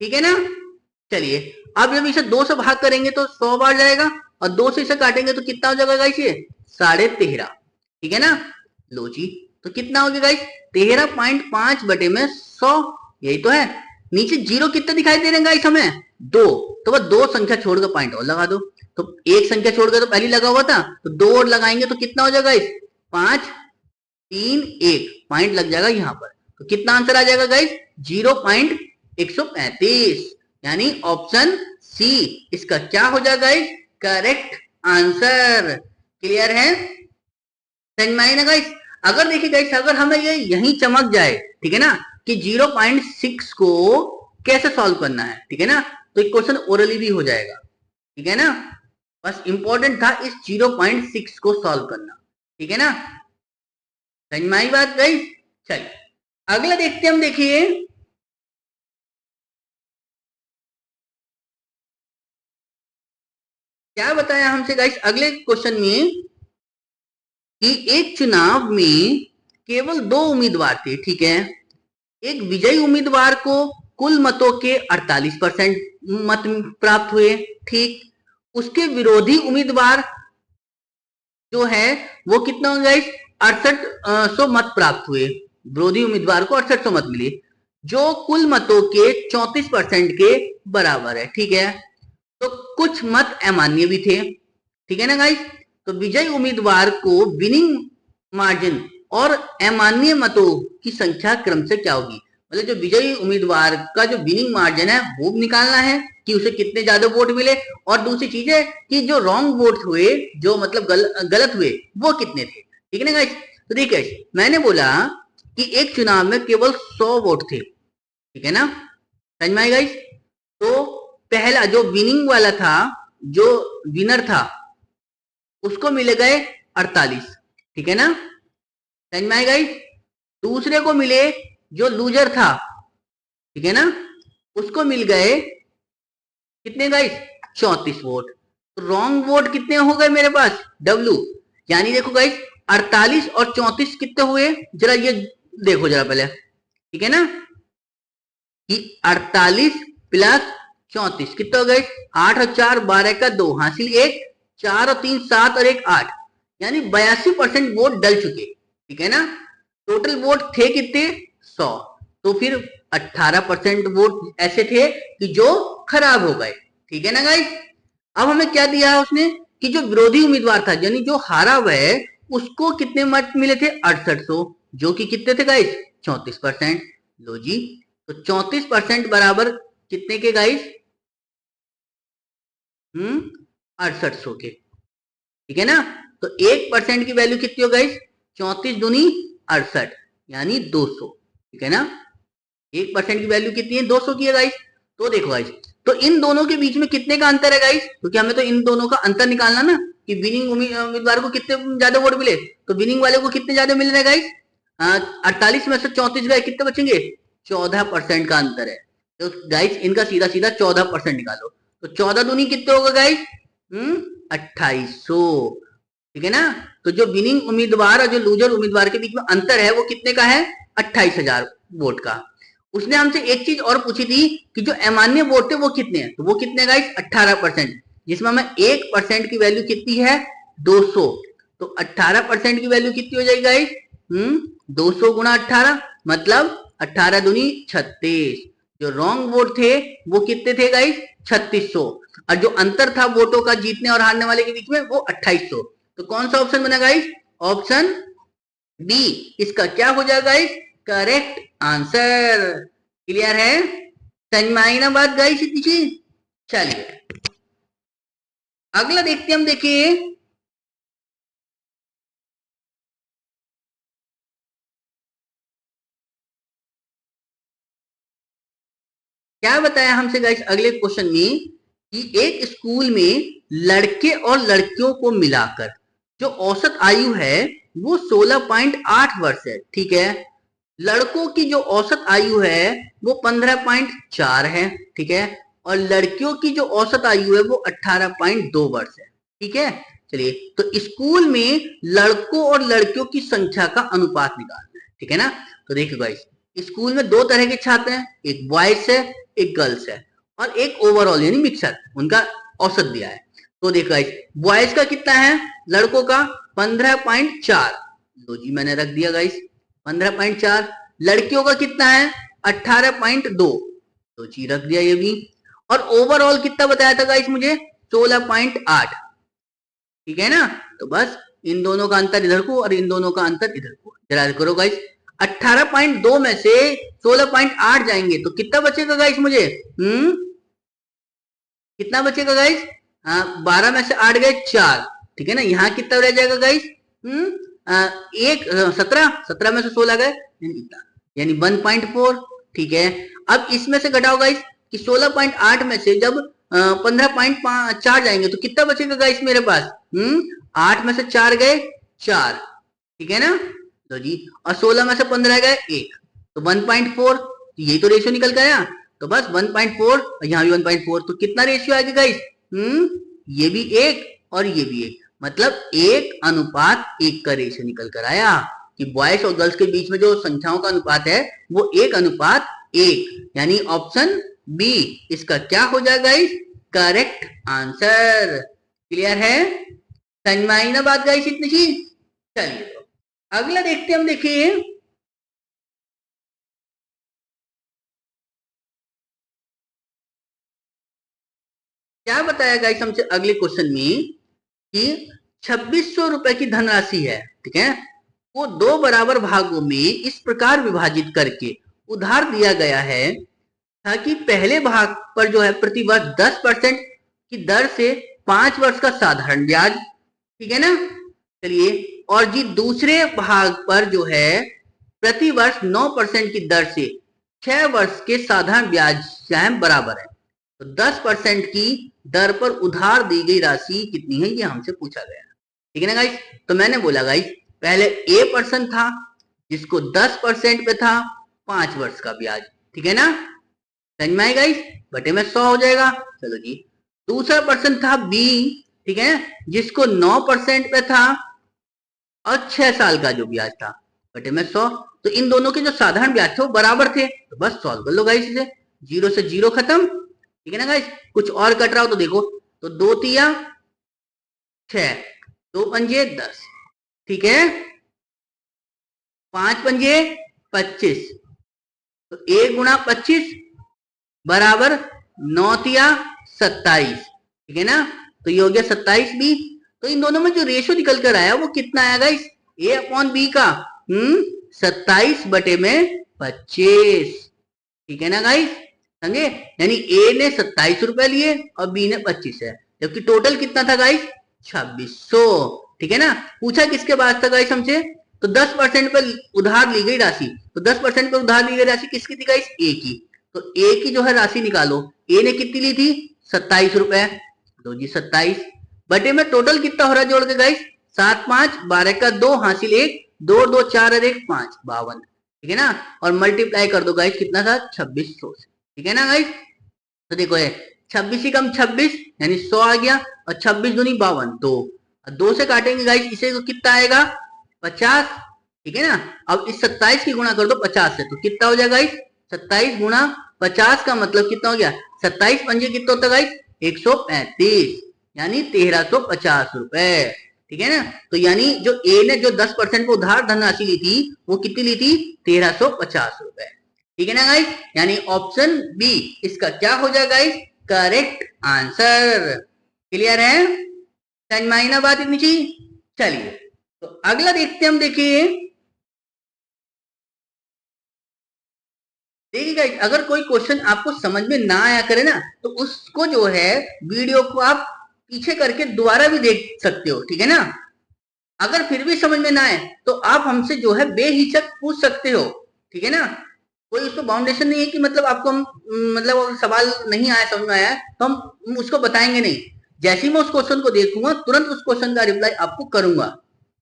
ठीक है ना। चलिए अब जब इसे 2 से भाग करेंगे तो 100 बार जाएगा, और 2 से इसे काटेंगे तो कितना हो जाएगा गाइस ये 13.5, ठीक है ना। लो जी तो कितना हो गया गाइस 13.5 बटे में 100, यही तो है। नीचे जीरो कितने दिखाई दे रहे हैं गाइस हमें 2, तो बस 2 संख्या छोड़कर पॉइंट और लगा दो। तो एक संख्या छोड़कर तो पहले लगा हुआ था, तो 2 और लगाएंगे तो कितना हो जाएगा गाइस 5 3 1 पॉइंट लग जाएगा यहाँ पर। तो कितना आंसर आ जाएगा गाइस 0.135, यानी ऑप्शन सी इसका क्या हो जाएगा गाइस करेक्ट आंसर। क्लियर है, समझ में आई ना गाइस। अगर देखिए गाइस अगर हमें ये यहीं चमक जाए, ठीक है ना, कि 0.6 को कैसे सॉल्व करना है, ठीक है ना, तो एक क्वेश्चन ओरली भी हो जाएगा, ठीक है ना। बस इंपॉर्टेंट था इस 0.6 को सॉल्व करना, ठीक है ना। समझ में आई बात गाइस। चलिए अगला देखते हैं हम। देखिए क्या बताया हमसे गाइस अगले क्वेश्चन में कि एक चुनाव में केवल 2 उम्मीदवार थे, ठीक है। एक विजयी उम्मीदवार को कुल मतों के 48% मत प्राप्त हुए, ठीक। उसके विरोधी उम्मीदवार जो है वो कितना हो गाइस 6800 मत प्राप्त हुए। विरोधी उम्मीदवार को 6800 मत मिले, जो कुल मतों के 34% के बराबर है, ठीक है। तो कुछ मत अमान्य भी थे, ठीक है ना गाइस। तो विजयी उम्मीदवार को विनिंग मार्जिन और अमान्य मतों की संख्या क्रम से क्या होगी, मतलब जो विजयी उम्मीदवार का जो विनिंग मार्जिन है वो निकालना है कि उसे कितने ज्यादा वोट मिले, और दूसरी चीज है कि जो रॉन्ग वोट हुए, जो मतलब गलत हुए वो कितने थे, ठीक है ना गाइस। तो देखिए मैंने बोला कि एक चुनाव में केवल 100 वोट थे, ठीक है ना, समझ में आई गाइस। तो पहला जो विनिंग वाला था, जो विनर था, उसको मिले गए 48, ठीक है ना, समझ में आई गाइस। दूसरे को मिले जो लूजर था, ठीक है ना, उसको मिल गए कितने गाइस 34 वोट। तो रॉन्ग वोट कितने हो गए मेरे पास W, यानी देखो गाइस 48 और 34 कितने हुए, जरा ये देखो जरा पहले, ठीक है ना, कि 48 प्लस 34 कितने हो गए 8 और 4 12 का 2 हासिल 1, 4 और 3 7 और 1 8, यानी 82% वोट डल चुके, ठीक है ना। टोटल वोट थे कितने 100, तो फिर 18% वोट ऐसे थे कि जो खराब हो गए, ठीक है ना गाइस। अब हमें क्या दिया है उसने कि जो विरोधी उम्मीदवार था यानी जो हारा हुआ है उसको कितने मत मिले थे 6800, जो कि कितने थे गाइस 34%। लो जी तो 34% बराबर कितने के गाइस 6800 के, ठीक है ना। तो 1% की वैल्यू कितनी हो गाइस 34 दूनी 68, यानी 200, ठीक है ना। 1% की वैल्यू कितनी है 200 की है गाइस। तो देखो गाइस तो इन दोनों के बीच में कितने का अंतर है गाइस, क्योंकि हमें तो इन दोनों का अंतर निकालना ना, कि विनिंग उम्मीदवार को कितने ज्यादा वोट मिले, तो विनिंग वाले को कितने ज्यादा मिल रहे हैं गाइस, 48 में से 34 गए, कितने बचेंगे, 14% का अंतर है। तो गाइस इनका सीधा सीधा 14% निकालो, तो 14 दूनी कितने होगा गाइस, 2800, ठीक है ना। तो जो विनिंग उम्मीदवार और जो लूजर उम्मीदवार के बीच में अंतर है वो कितने का है, 28,000 वोट का। उसने हमसे एक चीज और पूछी थी कि जो अमान्य वोट थे वो कितने हैं, तो वो कितने गाइस, 18%, जिसमें हमें 1% की वैल्यू कितनी है, 200। तो 18% की वैल्यू कितनी हो जाएगी गाइस, 200 गुणा 18, मतलब 18 दूनी 36। जो रॉन्ग वोट थे वो कितने थे गाइस, 3600, और जो अंतर था वोटों का जीतने और हारने वाले के बीच में वो 2800। तो कौन सा ऑप्शन बना गाइस, ऑप्शन डी इसका क्या हो जाएगा गाइस, करेक्ट आंसर। क्लियर है, समझ में आई ना बात गाइस इतनी चीज। चलिए अगला देखते हैं हम, देखिए क्या बताया हमसे गाइस अगले क्वेश्चन में, कि एक स्कूल में लड़के और लड़कियों को मिलाकर जो औसत आयु है वो 16.8 वर्ष है, ठीक है। लड़कों की जो औसत आयु है वो 15.4 है, ठीक है, और लड़कियों की जो औसत आयु है वो 18.2 वर्ष है, ठीक है। चलिए तो स्कूल में लड़कों और लड़कियों की संख्या का अनुपात निकालना है, ठीक है ना। तो देखिए गाइस स्कूल में दो तरह के छात्र हैं, एक बॉयज है एक गर्ल्स है, और एक ओवरऑल यानी मिक्सर, उनका औसत दिया है। तो देखो गाइस बॉयज का कितना है, लड़कों का 15.4, लो जी मैंने रख दिया गाइस 15.4, लड़कियों का कितना है 18.2, तो जी रख दिया ये भी, और ओवरऑल कितना बताया था गाइस मुझे 16.8, ठीक है ना। तो बस इन दोनों का अंतर इधर को और इन दोनों का अंतर इधर को जरा करो गाइस, 18.2 में से 16.8 जाएंगे तो कितना बचेगा गाइस मुझे, कितना बचेगा गाइस, 12 में से 8 गए 4, ठीक है ना। यहाँ कितना रह जाएगा गाइस, एक 17 में से 16 गए यानी 1.4, ठीक है। अब इसमें से घटाओ गाइस कि 16.8 में से जब 15.4 जाएंगे तो कितना बचेगा गाइस मेरे पास, 8 में से 4 गए 4, ठीक है ना। तो जी और 16 में से 15 गए 1, तो 1.4, यही तो रेशियो निकल गया। तो बस 1.4 और यहाँ भी 1.4, तो कितना रेशियो आएगा गाइस, ये भी 1 और ये भी 1, मतलब 1:1 का रेशियो निकल कर आया, कि बॉयज और गर्ल्स के बीच में जो संख्याओं का अनुपात है वो 1:1, यानी ऑप्शन बी इसका क्या हो जाएगा गाइस, करेक्ट आंसर। क्लियर है, समझ में आई ना बात गाइस इतनी चीज। चलिए तो अगला देखते हैं हम, देखिए क्या बताया गाइस हमसे अगले क्वेश्चन में, कि 2600 रुपए की धनराशि है, ठीक है, वो दो बराबर भागों में इस प्रकार विभाजित करके उधार दिया गया है ताकि पहले भाग पर जो है प्रति वर्ष 10% की दर से 5 वर्ष का साधारण ब्याज, ठीक है ना। चलिए और जी दूसरे भाग पर जो है प्रति वर्ष 9% की दर से 6 वर्ष के साधारण ब्याज बराबर है। तो 10% की दर पर उधार दी गई राशि कितनी है ये हमसे पूछा गया, ठीक है ना गाइस। तो मैंने बोला गाइस पहले ए पर्सन था जिसको 10% पे था 5 वर्ष का ब्याज, ठीक है ना, समझ में आएगा गाइस, बटे में 100 हो जाएगा। चलो जी दूसरा पर्सन था बी, ठीक है, जिसको 9% पे था और 6 साल का जो ब्याज था बटे में 100। तो इन दोनों के जो साधारण ब्याज थे वो बराबर थे, तो बस सॉल्व कर लो गाइस इसे, 0 से 0 खत्म, ठीक है ना गाइस। कुछ और कट रहा हो तो देखो, तो 2 तिया 6, 2 पंजे 10, ठीक है, 5 पंजे 25, तो 1 गुणा 25 बराबर 9 तिया 27, ठीक है ना। तो ये हो गया 27 बी। तो इन दोनों में जो रेशियो निकल कर आया वो कितना आया गाइस, ए अपॉन बी का 27 बटे में 25, ठीक है ना गाइस, समझे, यानी ए ने 27 रुपए लिए और बी ने 25 है, जबकि टोटल कितना था गाइस 2600, ठीक है ना। पूछा किसके बाद था गाइस हमसे, तो 10% पर उधार ली गई राशि, तो 10% पर उधार ली गई राशि किसकी थी गाइस, ए की। तो ए की जो है राशि निकालो, ए ने कितनी ली थी 27 रुपए, तो जी 27 बटे में टोटल कितना हो रहा है जोड़ के गाइस, 7 5 12 का 2 हासिल 1, 2 2 4 और 1 5 52, ठीक है ना। और मल्टीप्लाई कर दो गाइस कितना था 2600 से, ठीक है ना गाइस। तो देखो ये 26 ही कम 26 यानी 100 आ गया, और 26 दूनी 52 2 से काटेंगे गाइस इसे तो कितना आएगा 50, ठीक है ना। अब इस 27 की गुणा कर दो 50 से, तो कितना हो जाएगा गाइस 27 गुणा 50 का मतलब कितना हो गया 27 पंजे कितना होता है गाइस 135, यानी 1350 रुपए, ठीक है ना। तो यानी जो ए ने जो 10% को उधार धनराशि ली थी वो कितनी ली थी 1350 रुपए, ठीक है ना गाइस। यानी ऑप्शन बी इसका क्या हो जाएगा गाइस करेक्ट आंसर। क्लियर है, समझ में आई ना बात इतनी चीज। चलिए तो अगला देखते हैं हम। देखिए गाइस अगर कोई क्वेश्चन आपको समझ में ना आया करे ना तो उसको जो है वीडियो को आप पीछे करके दोबारा भी देख सकते हो, ठीक है ना। अगर फिर भी समझ में ना आए तो आप हमसे जो है बेहिचक पूछ सकते हो, ठीक है ना। कोई उसको बाउंडेशन नहीं है कि मतलब आपको हम मतलब सवाल नहीं आया समझ में आया तो हम उसको बताएंगे नहीं। जैसे ही मैं उस क्वेश्चन को देखूंगा तुरंत उस क्वेश्चन का रिप्लाई आपको करूंगा,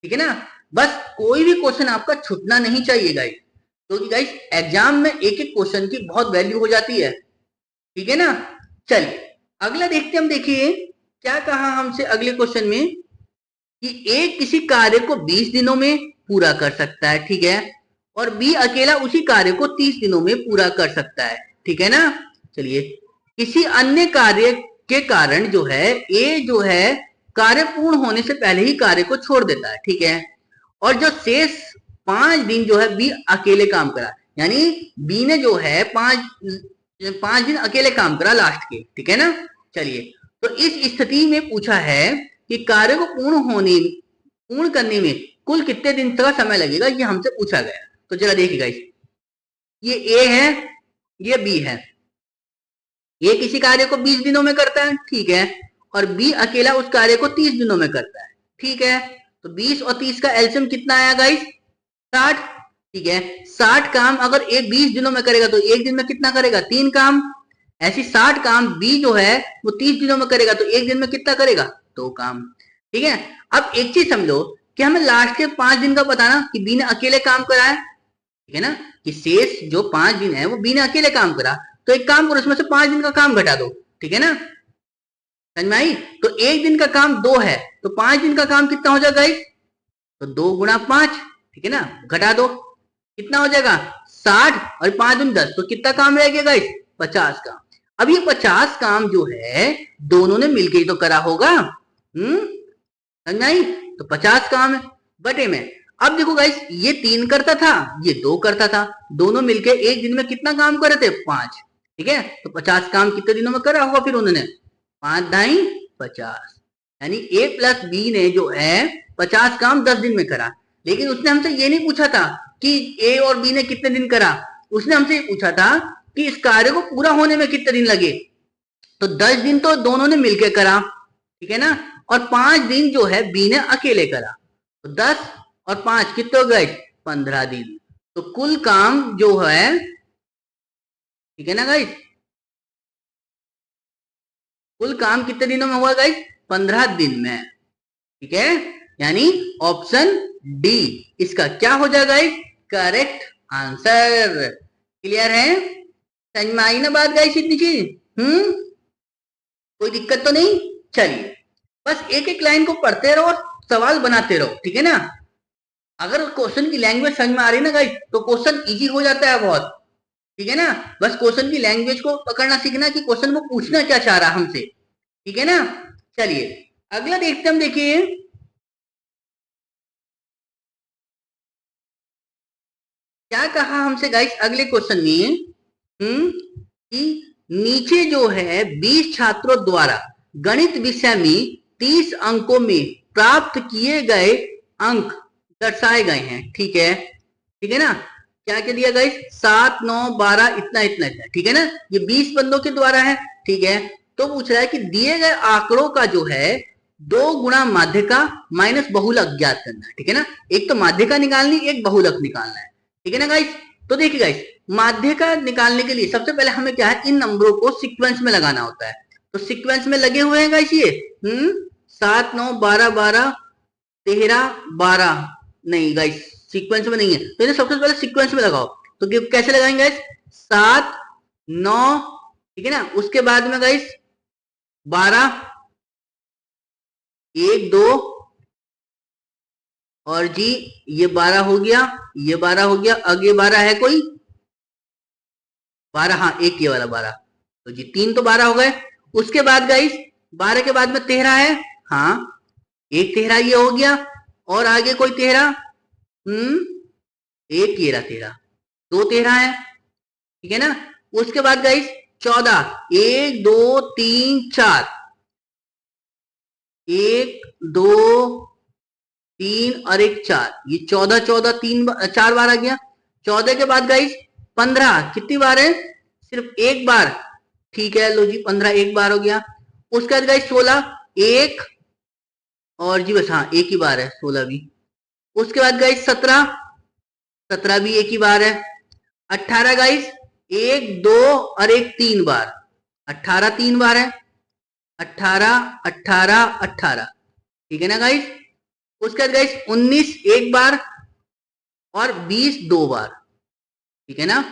ठीक है ना। बस कोई भी क्वेश्चन आपका छूटना नहीं चाहिए गाइस, क्योंकि गाइस एग्जाम में एक एक क्वेश्चन की बहुत वैल्यू हो जाती है, ठीक है ना। चलिए अगला देखते हम। देखिए क्या कहा हमसे अगले क्वेश्चन में कि ए किसी कार्य को 20 दिनों में पूरा कर सकता है, ठीक है, और बी अकेला उसी कार्य को 30 दिनों में पूरा कर सकता है, ठीक है ना। चलिए किसी अन्य कार्य के कारण जो है ए जो है कार्य पूर्ण होने से पहले ही कार्य को छोड़ देता है, ठीक है, और जो शेष 5 दिन जो है बी अकेले काम करा, यानी बी ने जो है 5 दिन अकेले काम करा लास्ट के, ठीक है ना। चलिए तो इस स्थिति में पूछा है कि कार्य को पूर्ण करने में कुल कितने दिन का समय लगेगा, ये हमसे पूछा गया। तो जरा देखिएगा ये ए है ये बी है, ए किसी कार्य को 20 दिनों में करता है, ठीक है, और बी अकेला उस कार्य को 30 दिनों में करता है, ठीक है। तो 20 और 30 का एलसीएम कितना आया गाइस 60, ठीक है। 60 काम अगर ए 20 दिनों में करेगा तो एक दिन में कितना करेगा 3 काम, ऐसी 60 काम बी जो है वो 30 दिनों में करेगा तो एक दिन में कितना करेगा 2 काम, ठीक है। अब एक चीज समझो कि हमें लास्ट के 5 दिन का बताना कि बी ने अकेले काम करा है, ठीक है ना, कि शेष जो 5 दिन है वो बी ने अकेले काम करा, तो एक काम करो उसमें से 5 दिन का काम घटा दो, ठीक है ना। समझ में आई। तो एक दिन का काम 2 है तो 5 दिन का काम कितना हो जाएगा गाइस, तो 2 गुणा 5, ठीक है ना, घटा दो कितना हो जाएगा 60, और 5 दिन 10, तो कितना काम रह गया गाइस 50 काम। अब ये 50 काम जो है दोनों ने मिलकर ही तो करा होगा, समझ में आई। तो 50 काम है बटे में, अब देखो गाइस ये 3 करता था ये 2 करता था, दोनों मिलके एक दिन में कितना काम करे थे 5, ठीक है। तो 50 काम कितने दिनों में करा होगा फिर उन्होंने 5 ढाई 50, यानी ए प्लस बी ने जो है 50 काम 10 दिन में करा। लेकिन उसने हमसे ये नहीं पूछा था कि ए और बी ने कितने दिन करा, उसने हमसे ये पूछा था कि इस कार्य को पूरा होने में कितने दिन लगे। तो 10 दिन तो दोनों ने मिलकर करा, ठीक है ना, और 5 दिन जो है बी ने अकेले करा, तो 10 और 5 कितने हो गए 15 दिन। तो कुल काम जो है, ठीक है ना गाइस, कुल काम कितने दिनों में हुआ गाइस 15 दिन में, ठीक है। यानी ऑप्शन डी इसका क्या हो जाएगा गाइस करेक्ट आंसर। क्लियर है, समझ में आई ना बात गाइस इतनी चीज, कोई दिक्कत तो नहीं। चलिए बस एक एक लाइन को पढ़ते रहो और सवाल बनाते रहो, ठीक है ना। अगर क्वेश्चन की लैंग्वेज समझ में आ रही है ना गाइस तो क्वेश्चन इजी हो जाता है बहुत, ठीक है ना। बस क्वेश्चन की लैंग्वेज को पकड़ना सीखना कि क्वेश्चन वो पूछना क्या चाह रहा हमसे, ठीक है ना। चलिए अगला देखते हम। देखिए क्या कहा हमसे गाइस अगले क्वेश्चन में, कि नीचे जो है 20 छात्रों द्वारा गणित विषय में 30 अंकों में प्राप्त किए गए अंक दर्शाए गए हैं, ठीक है ना। क्या क्या दिया गाइस 7 9 12 इतना इतना इतना, ठीक है ना, ये 20 बंदों के द्वारा है, ठीक है। तो पूछ रहा है कि दिए गए आंकड़ों का जो है 2 गुणा माध्यिका माइनस बहुलक ज्ञात करना है, ठीक है ना। एक तो माध्यिका निकालनी एक बहुलक निकालना है, ठीक है ना गाइस। तो देखिए गाइस माध्यिका निकालने के लिए सबसे पहले हमें क्या है इन नंबरों को सीक्वेंस में लगाना होता है, तो सीक्वेंस में लगे हुए हैं गाइस ये, 7 9 12 12 13 12, नहीं गाइस सीक्वेंस में नहीं है, तो इन्हें सबसे पहले सीक्वेंस में लगाओ। तो कैसे लगाएंगे गाइस, 7 9, ठीक है ना, उसके बाद में गाइस 12 1 2, और जी ये 12 हो गया, ये 12 हो गया, आगे 12 है कोई 12, हाँ एक ये वाला 12, तो जी 3 तो 12 हो गए। उसके बाद गाइस 12 के बाद में 13 है, हाँ एक 13 ये हो गया, और आगे कोई 13, एक ये रहा 13, 2 13 है, ठीक है ना। उसके बाद गाइस 14, 1 2 3 4, 1 2 3 और एक 4, ये 14 14 4 बार आ गया। 14 के बाद गाइस 15, कितनी बार है, सिर्फ एक बार, ठीक है, लो जी 15 एक बार हो गया। उसके बाद गाइस 16 एक, और जी बस हाँ एक ही बार है 16 भी। उसके बाद गाइस 17 भी एक ही बार है। 18 गाइस 1 2 और एक 3 बार, 18 3 बार है, 18 18 18, ठीक है ना गाइस। उसके बाद गाइस 19 एक बार, और 20 दो बार, ठीक है ना।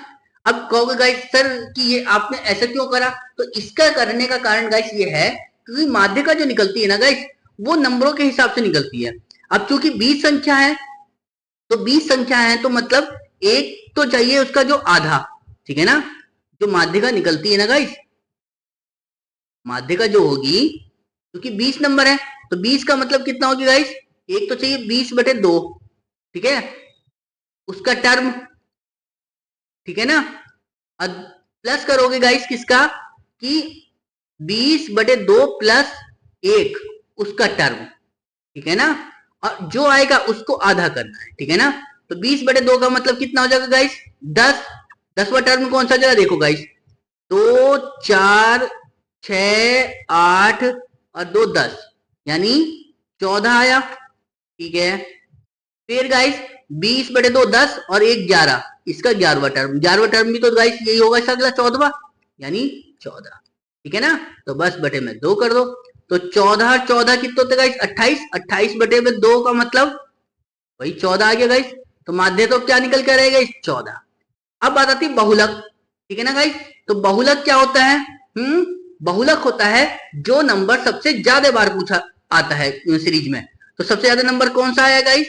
अब कहोगे गाइस सर कि ये आपने ऐसा क्यों करा, तो इसका करने का कारण गाइस ये है क्योंकि माध्यिका जो निकलती है ना गाइस, वो नंबरों के हिसाब से निकलती है। अब चूंकि 20 संख्या है, तो 20 संख्या है तो मतलब एक तो चाहिए उसका जो आधा, ठीक है ना। जो माध्यिका निकलती है ना गाइस, माध्यिका जो होगी, क्योंकि 20 नंबर है तो 20 का मतलब कितना होगी गाइस, एक तो चाहिए 20/2, ठीक है, उसका टर्म, ठीक है ना। अब प्लस करोगे गाइस किसका, कि 20/2 प्लस 1, उसका टर्म, ठीक है ना, और जो आएगा उसको आधा करना है, ठीक है ना। तो 20/2 का मतलब कितना हो जाएगा गाइस, 10, 10वां टर्म कौन सा जरा देखो गाइस, 2 4 6 8 और 2 10, यानी 14 आया, ठीक है। फिर गाइस 20/2 10 और एक 11, इसका 11वां टर्म, 11वां टर्म भी तो गाइस यही होगा इसका अगला 14वां, यानी 14, ठीक है ना। तो बस बटे में 2 कर दो, तो 14 और 14 कितने होते गाइस, 28, 28/2 का मतलब वही 14 आ गया गाइस। तो माध्य तो क्या निकल कर रहेगा इस 14। अब बात आती है बहुलक, ठीक है ना गाइस। तो बहुलक क्या होता है, बहुलक होता है जो नंबर सबसे ज्यादा बार पूछा आता है सीरीज में। तो सबसे ज्यादा नंबर कौन सा आया गाइस,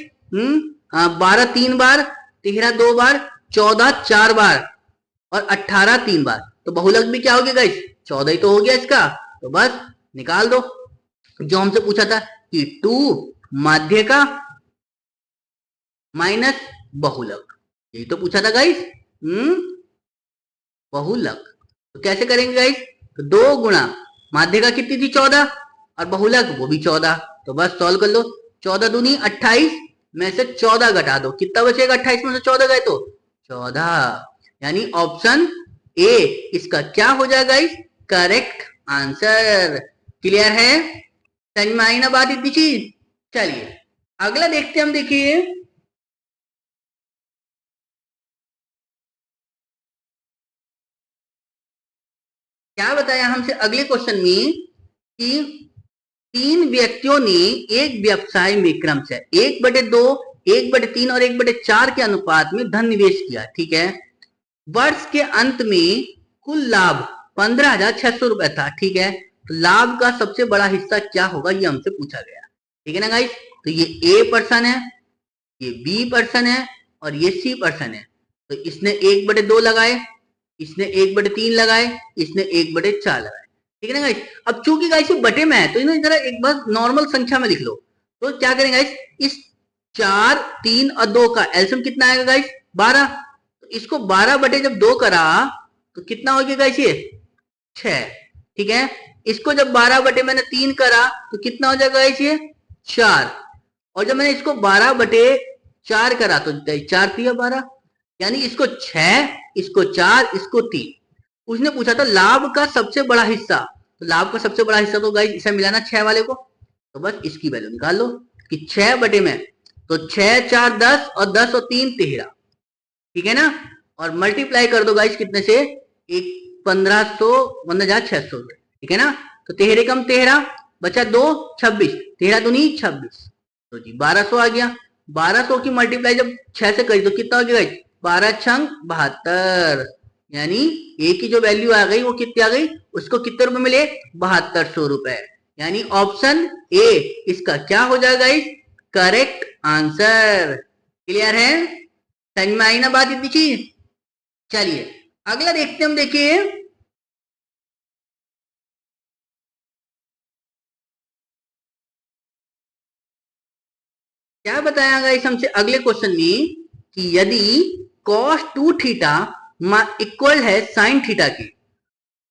12 3 बार, 13 2 बार, 14 4 बार, और 18 3 बार। तो बहुलक भी क्या हो गया गाइस, 14 ही तो हो गया इसका। तो बस निकाल दो, जो हमसे पूछा था कि 2 माध्यिका माइनस बहुलक, यही तो पूछा था गाइस, बहुलक। तो कैसे करेंगे गाइस, तो 2 गुणा माध्यिका कितनी थी 14, और बहुलक वो भी 14, तो बस सॉल्व कर लो। 14 दूनी 28 में से 14 घटा दो, कितना बचेगा, 28 में से 14 गए तो 14, यानी ऑप्शन ए इसका क्या हो जाएगा गाइस, करेक्ट आंसर। क्लियर है, समझ में आई ना बात इतनी चीज। चलिए अगला देखते हैं हम, देखिए क्या बताया हमसे अगले क्वेश्चन में, कि 3 व्यक्तियों ने एक व्यवसाय में क्रम से 1/2, 1/3 और 1/4 के अनुपात में धन निवेश किया, ठीक है। वर्ष के अंत में कुल लाभ 15,600 रुपए था, ठीक है। तो लाभ का सबसे बड़ा हिस्सा क्या होगा, ये हमसे पूछा गया, ठीक है ना गाइस। तो ये ए पर्सन है, ये बी पर्सन है, और ये सी पर्सन है। तो इसने 1/2 लगाए, इसने 1/3 लगाए, इसने 1/4 लगाए, ठीक है ना गाइस। अब चूंकि गाइस ये बटे में है, तो इन्हें जरा एक बार नॉर्मल संख्या में लिख लो। तो क्या करेंगे गाइस, इस 4 3 और 2 का एलसीएम कितना आएगा गाइस, 12। तो इसको 12/2 करा तो कितना हो गया गाइस, ये 6, ठीक है। इसको जब 12/3 करा तो कितना हो जाएगा गाइस, ये 4, और जब मैंने इसको 12/4 करा तो 4 3 12, यानी इसको 6, इसको 4, इसको 3। उसने पूछा था लाभ का सबसे बड़ा हिस्सा, तो लाभ का सबसे बड़ा हिस्सा तो गाइस इसे मिलाना 6 वाले को, तो बस इसकी वैल्यू निकाल लो कि 6 बटे में, तो 6 4 10 और 10 और 3 13, ठीक है ना। और मल्टीप्लाई कर दो गाइस कितने से, 1500 15,600, ठीक है ना। तो 13 कम 13, बचा 2, 26, 13 दूनी 26, तो जी 1200 आ गया। 1200 की मल्टीप्लाई जब 6 से करी तो कितना हो गया? 12 छंग 72, यानी ए की जो वैल्यू आ गई वो कितनी आ गई? उसको कितने रुपए मिले? 7200 रुपए। यानी ऑप्शन ए इसका क्या हो जाएगा? Correct answer. क्लियर है? समझ में आई ना बात इतनी चीज? चलिए अगला देखते हम। देखिए क्या बताया गया हमसे अगले क्वेश्चन में कि यदि cos 2 थीटा इक्वल है sin थीटा के,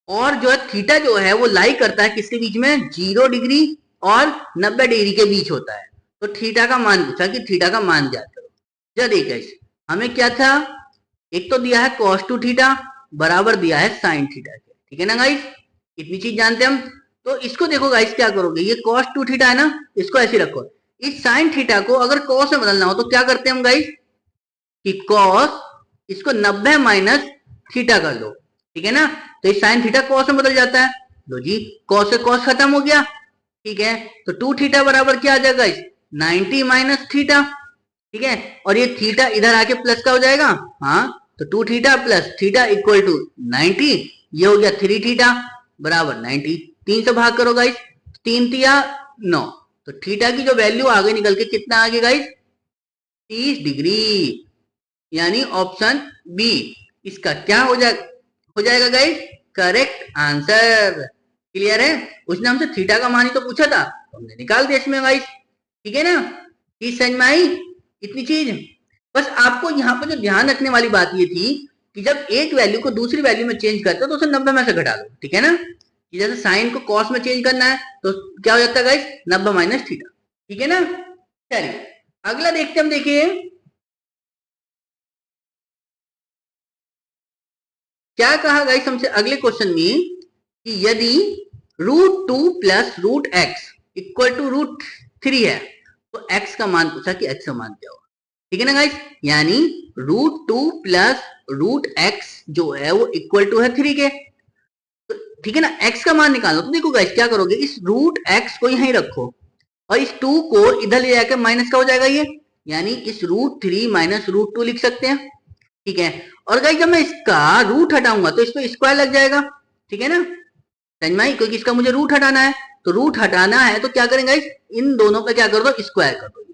और जो है थीटा जो है वो लाई करता है किसके बीच में? 0 डिग्री और 90 डिग्री के बीच होता है। तो थीटा का मान पूछा कि थीटा का मान ज्ञात करो। जब देखिए हमें क्या था, एक तो दिया है cos 2 थीटा बराबर दिया है sin थीटा के, ठीक है ना गाइस? इतनी चीज जानते हम। तो इसको देखो गाइस क्या करोगे, ये cos 2 थीटा है ना, इसको ऐसे रखो। इस sin थीटा को अगर cos में बदलना हो तो क्या करते हैं हम गाइस कि cos इसको 90 माइनस थीटा कर लो, ठीक है ना? तो इस sin थीटा cos में बदल जाता है। लो जी cos से cos खत्म हो गया, ठीक है? तो 2 थीटा बराबर क्या आ जाएगा? 90 माइनस थीटा, ठीक है? और ये थीटा इधर आके प्लस का हो जाएगा, हाँ, तो 2 theta plus theta equal to 90, ये हो गया 3 थीटा बराबर 90। 3 से भाग करो गाइस, 3 तिया 9, तो थीटा की जो वैल्यू आगे निकल के कितना आ गया गाइस? 30 डिग्री। यानी ऑप्शन बी इसका क्या हो जाएगा गाइस? Correct answer. क्लियर है? उसने हमसे थीटा का मान ही तो पूछा था, तो हमने निकाल दिया इसमें गाइस, ठीक है ना? चीज समझ में आई इतनी चीज? बस आपको यहाँ पर जो ध्यान रखने वाली बात ये थी कि जब एक वैल्यू को दूसरी वैल्यू में चेंज करते हो तो उसे 90 में से घटा लो, ठीक है ना? कि जैसे साइन को कॉस में चेंज करना है तो क्या हो जाता है गाइस? 90 माइनस थीटा, ठीक है ना? चलिए अगला देखते हम। देखिए क्या कहा गाइस हमसे अगले क्वेश्चन में कि यदि √2 प्लस √x इक्वल टू √3 है तो x का मान पूछा कि x का मान क्या होगा, ठीक है ना गाइस? यानी √2 प्लस √x जो है वो इक्वल टू है 3 के, तो ठीक है ना? x का मान निकालो। तो देखो गाइस क्या करोगे, इस √x को यहीं रखो और इस 2 को इधर ले जाकर माइनस का हो जाएगा ये, यानी इस √3 माइनस √2 लिख सकते हैं, ठीक है? और गाइस जब मैं इसका रूट हटाऊंगा तो इस पे स्क्वायर लग जाएगा, ठीक है ना? समझ में आई? क्योंकि इसका मुझे रूट हटाना है, तो रूट हटाना है तो क्या करेंगे गाइस? इन दोनों पे क्या कर दो? स्क्वायर कर दो,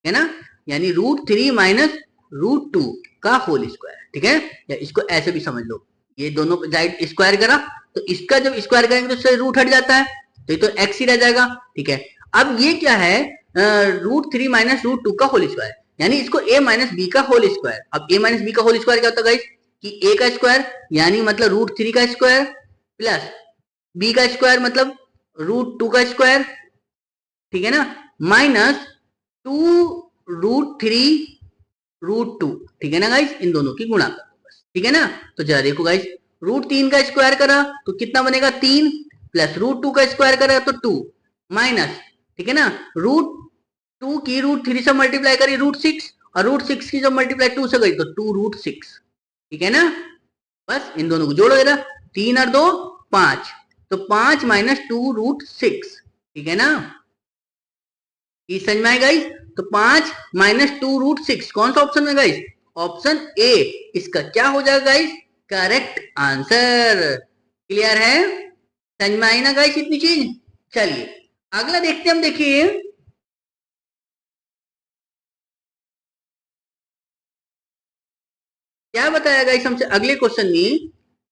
है ना? यानी √3 माइनस √2 का होल स्क्वायर, ठीक है? या इसको ऐसे भी समझ लो, ये दोनों साइड स्क्वायर करा तो इसका जब स्क्वायर करेंगे तो इससे रूट हट जाता है, तो ये तो एक्स ही रह जाएगा, ठीक है? अब ये क्या है? √3 माइनस √2 का होल स्क्वायर, यानी इसको a माइनस बी का होल स्क्वायर। अब a माइनस बी का होल स्क्वायर क्या होता है गाइस? कि a का स्क्वायर यानी मतलब √3 का स्क्वायर प्लस b का स्क्वायर मतलब √2 का स्क्वायर, ठीक है ना? माइनस 2√3 √2, ठीक है ना गाइस? इन दोनों की गुणा कर दो बस, ठीक है ना? तो जरा देखो गाइस, √3 का स्क्वायर करा तो कितना बनेगा? 3 प्लस √2 का स्क्वायर करा तो 2 माइनस, ठीक है ना? √2 की √3 से मल्टीप्लाई करी √6 और √6 की जब मल्टीप्लाई 2 से करी तो 2√6, ठीक है ना? बस इन दोनों को जोड़ो जरा, 3 और 2 5, तो 5 माइनस 2√6, ठीक है ना? ये समझ में आए गाइस? तो 5 माइनस 2√6 कौन सा ऑप्शन है गाइस? ऑप्शन ए इसका क्या हो जाएगा गाइस? Correct answer. क्लियर है? समझ में आई ना गाइस इतनी चीज? चलिए अगला देखते हम। देखिए क्या बताया गाइस हमसे अगले क्वेश्चन में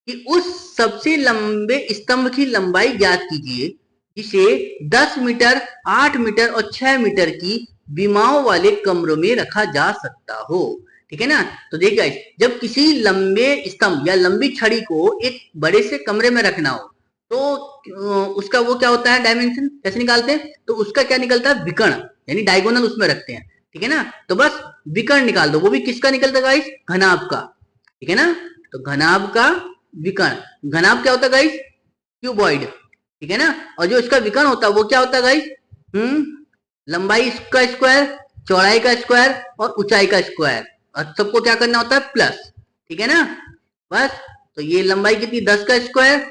कि उस सबसे लंबे स्तंभ की लंबाई ज्ञात कीजिए जिसे 10 मीटर, 8 मीटर और 6 मीटर की विमाओं वाले कमरों में रखा जा सकता हो, ठीक है ना? तो देखिए गाइस, जब किसी लंबे स्तंभ या लंबी छड़ी को एक बड़े से कमरे में रखना हो तो उसका वो क्या होता है? डायमेंशन कैसे निकालते हैं? तो उसका क्या निकलता है? विकर्ण, यानी डायगोनल उसमें रखते हैं, ठीक है ना? तो बस विकर्ण निकाल दो, वो भी किसका निकलता है गाइस? घनाभ का, ठीक है ना? तो घनाभ का विकर्ण, घनाभ क्या होता है गाइस? क्यूबॉइड, ठीक है ना? और जो इसका विकर्ण होता है वो क्या होता है गाइस? लंबाई का स्क्वायर, चौड़ाई का स्क्वायर और ऊंचाई का स्क्वायर, और सबको क्या करना होता है? प्लस, ठीक है ना? बस तो ये लंबाई कितनी? 10 का स्क्वायर,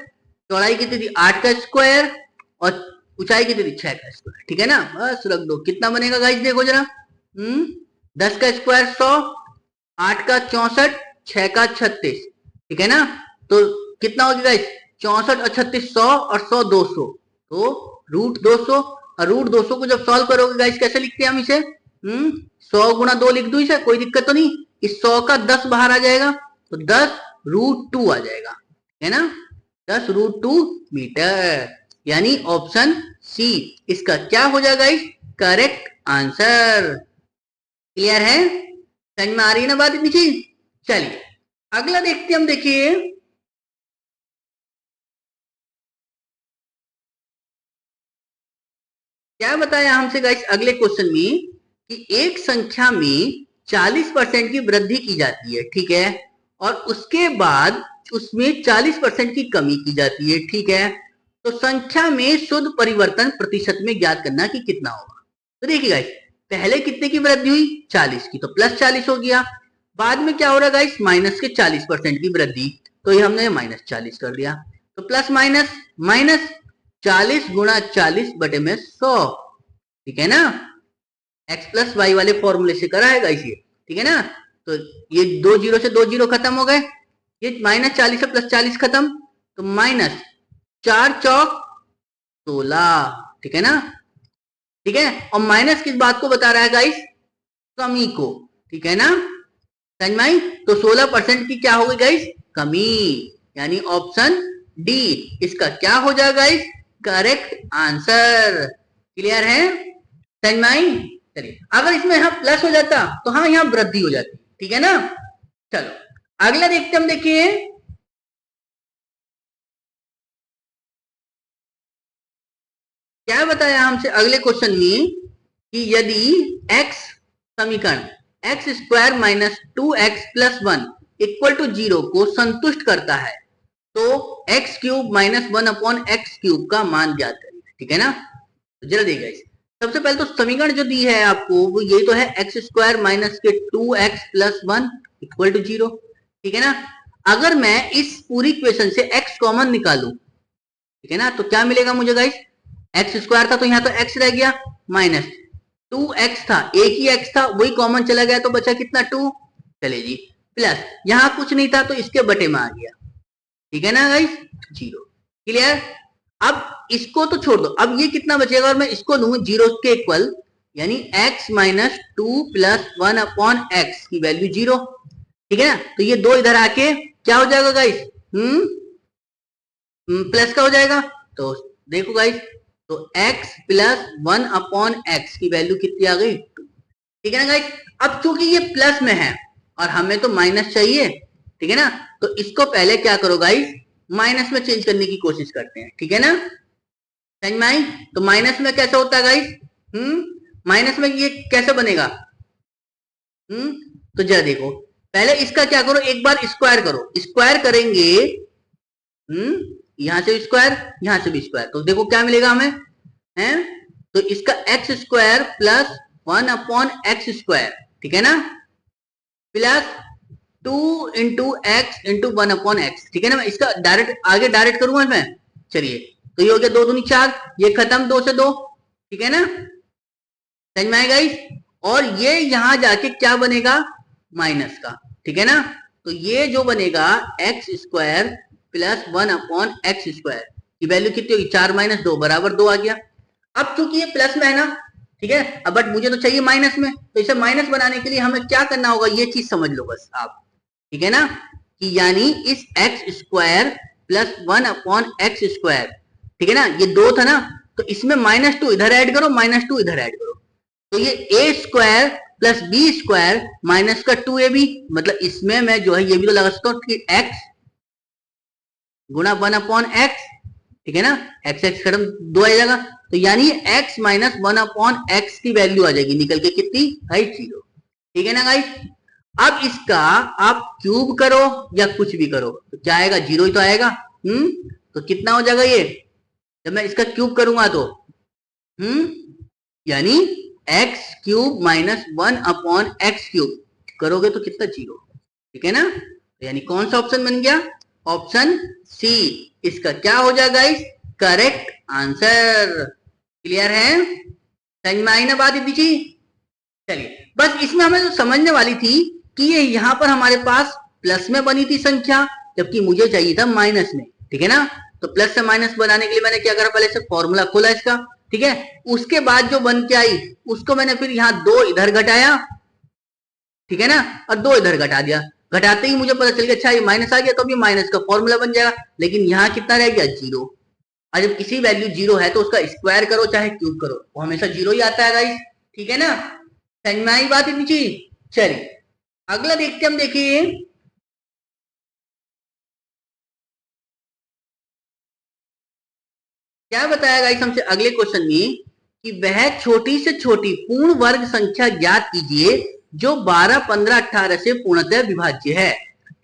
चौड़ाई कितनी थी? 8 का स्क्वायर और ऊंचाई कितनी 6 का स्क्वायर, ठीक है ना, बस रख दो। कितना बनेगा गाइस देखो जरा, 10 का स्क्वायर 100, 8 का 64, 6 का 36, ठीक है ना। तो कितना होगी गाइस, 64 और 36 100 और 100 200, तो रूट 200। और रूट 200 को जब सॉल्व करोगे गाइस कैसे लिखते हैं हम इसे, 100 गुणा 2 लिख दू इसे, कोई दिक्कत तो नहीं। इस 100 का 10 बाहर आ जाएगा तो 10 रूट 2 आ जाएगा, है ना, 10 रूट 2 मीटर, यानी ऑप्शन सी इसका क्या हो जाएगा गाइस, करेक्ट आंसर। क्लियर है, समझ में आ रही है ना बात इतनी चीज। चलिए अगला देखते हैं हम, देखिए क्या बताया हमसे गाइस अगले क्वेश्चन में, कि एक संख्या में 40% की वृद्धि की जाती है, ठीक है, और उसके बाद उसमें 40% की कमी की जाती है, ठीक है। तो संख्या में शुद्ध परिवर्तन प्रतिशत में ज्ञात करना कि कितना होगा। तो देखिए गाइस, पहले कितने की वृद्धि हुई, 40 की, तो प्लस 40 हो गया। बाद में क्या हो रहा है गाइस, माइनस के 40% की वृद्धि, तो ये हमने माइनस 40 कर दिया। तो प्लस माइनस माइनस 40 गुणा 40 बटे में 100, ठीक है ना, x प्लस वाई वाले फॉर्मूले से करा है गाइस ये, ठीक है ना। तो ये 2 जीरो से 2 जीरो खत्म हो गए, ये माइनस 40 से प्लस 40 खत्म, तो माइनस 4 चौक 16, ठीक है ना, ठीक है। और माइनस किस बात को बता रहा है गाइस, कमी को, ठीक है ना, समझ में आई। तो 16% की क्या होगी गाइस, कमी, यानी ऑप्शन डी इसका क्या हो जाएगा गाइस, करेक्ट आंसर। क्लियर है, समझ में आई। चलिए अगर इसमें यहां प्लस हो जाता तो हाँ यहां वृद्धि हो जाती, ठीक है ना। चलो अगला देखते हम, देखिए क्या बताया हमसे अगले क्वेश्चन में, कि यदि x समीकरण x square minus 2x plus 1 equal to 0 को संतुष्ट करता है, तो x cube minus 1 upon x cube का मान ज्ञात करें, ठीक है ना। तो जरा देखिए सबसे पहले तो समीकरण जो दी है आपको वो ये तो है एक्स स्क्वायर माइनस के 2x प्लस 1 इक्वल टू 0, ठीक है ना। अगर मैं इस पूरी इक्वेशन से x कॉमन निकालूं, ठीक है ना, तो क्या मिलेगा मुझे गाइस, एक्स स्क्वायर था तो यहाँ तो x रह गया, माइनस 2x था, एक ही x था वही कॉमन चला गया तो बचा कितना 2, चले जी, प्लस यहाँ कुछ नहीं था तो इसके बटे में आ गया, ठीक है ना गाइस, 0। क्लियर। अब इसको तो छोड़ दो, अब ये कितना बचेगा, और मैं इसको लूं 0 के इक्वल, यानी x minus 2 plus 1 upon x की वैल्यू 0, ठीक है ना। तो ये दो इधर आके क्या हो जाएगा गाइस, प्लस का हो जाएगा। तो देखो गाइस, तो x प्लस 1 अपॉन एक्स की वैल्यू कितनी आ गई, 2, ठीक है ना गाइस। अब चूंकि ये प्लस में है और हमें तो माइनस चाहिए, ठीक है ना, तो इसको पहले क्या करो गाइस, माइनस में चेंज करने की कोशिश करते हैं, ठीक है ना, समझ में आई। तो माइनस में कैसे होता है गाइस, माइनस में ये कैसे बनेगा, तो जरा देखो पहले इसका क्या करो, एक बार स्क्वायर करो, स्क्वायर करेंगे, यहां से स्क्वायर यहां से भी स्क्वायर, तो देखो क्या मिलेगा हमें, हैं, तो इसका x square plus 1 upon x square, ठीक है ना, plus 2 into x into 1 upon x, ठीक है ना। मैं इसका डायरेक्ट आगे डायरेक्ट करूंगा मैं, चलिए, तो ये हो गया 2 दूनी 4, ये खत्म 2 से 2, ठीक है ना, समझ में आएगा इस, और ये यहां जाके क्या बनेगा, माइनस का, ठीक है ना। तो ये जो बनेगा x square plus 1 upon x square की वैल्यू कितनी होगी, 4 माइनस 2 बराबर 2 आ गया। अब चूंकि ये प्लस में है ना, ठीक है, अब बट मुझे तो चाहिए माइनस में, तो इसे माइनस बनाने के लिए हमें क्या करना होगा, ये चीज समझ लो बस आप, ठीक है ना, कि यानी इस x square plus 1 upon x square, ठीक है ना, ये 2 था ना, तो इसमें माइनस 2 इधर ऐड करो, माइनस 2 इधर ऐड करो, तो ये a square plus b square minus का 2ab, मतलब इसमें मैं जो है ये भी तो लगा सकता हूँ कि एक्स गुणा 1 अपॉन एक्स, ठीक है ना, एक्स एक्स खत्म 2 आ जाएगा, तो यानी x माइनस 1 अपॉन एक्स की वैल्यू आ जाएगी निकल के कितनी, 0, ठीक है ना गाइस। अब इसका आप क्यूब करो या कुछ भी करो तो क्या आएगा, 0 ही तो आएगा, तो कितना हो जाएगा ये, जब मैं इसका क्यूब करूंगा तो, यानी x cube minus 1 upon x cube करोगे तो कितना, 0, ठीक है ना। तो यानी कौन सा ऑप्शन बन गया, ऑप्शन सी इसका क्या हो जाएगा गाइस, करेक्ट आंसर। क्लियर है? समझ में आई ना बात इतनी सी? चलिए, बस इसमें हमें जो समझने वाली थी कि ये यहाँ पर हमारे पास प्लस में बनी थी संख्या, जबकि मुझे चाहिए था माइनस में। ठीक है ना? तो प्लस से माइनस बनाने के लिए मैंने क्या करा, पहले से फॉर्मूला खोला इसका। ठीक है, उसके बाद जो बन के आई उसको मैंने फिर यहाँ 2 इधर घटाया। ठीक है ना? और 2 इधर घटा दिया। घटाते ही मुझे पता चल गया अच्छा ये माइनस आ गया, तो अभी माइनस का फॉर्मूला बन जाएगा। लेकिन यहाँ कितना रह गया, 0। और जब किसी वैल्यू 0 है तो उसका स्क्वायर करो चाहे क्यूब करो, वो हमेशा 0 ही आता है गाइस। ठीक है ना? समझ में आई बात इतनी चीज? चलिए अगला देखते हम। देखिए क्या बताया गाइस हमसे अगले क्वेश्चन में कि वह छोटी से छोटी पूर्ण वर्ग संख्या ज्ञात कीजिए जो 12, 15, 18 से पूर्णतः विभाज्य है।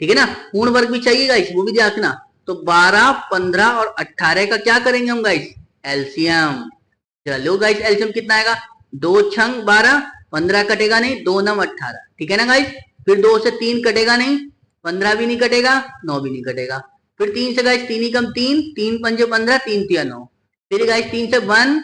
ठीक है ना? पूर्ण वर्ग भी चाहिए गाइस, वो भी देखना। तो 12, 15 और 18 का क्या करेंगे हम गाइस, एलसीएम। चलो गाइस एलसीएम कितना आएगा, 2 छंग 12, 15 कटेगा नहीं, 2 9 18। ठीक है ना गाइस? फिर 2 से 3 कटेगा नहीं, 15 भी नहीं कटेगा, 9 भी नहीं कटेगा। फिर 3 से गाइस 3 ही कम 3, 3 पंजे 15, 3 तिया 9। फिर गाइस 3 से 1,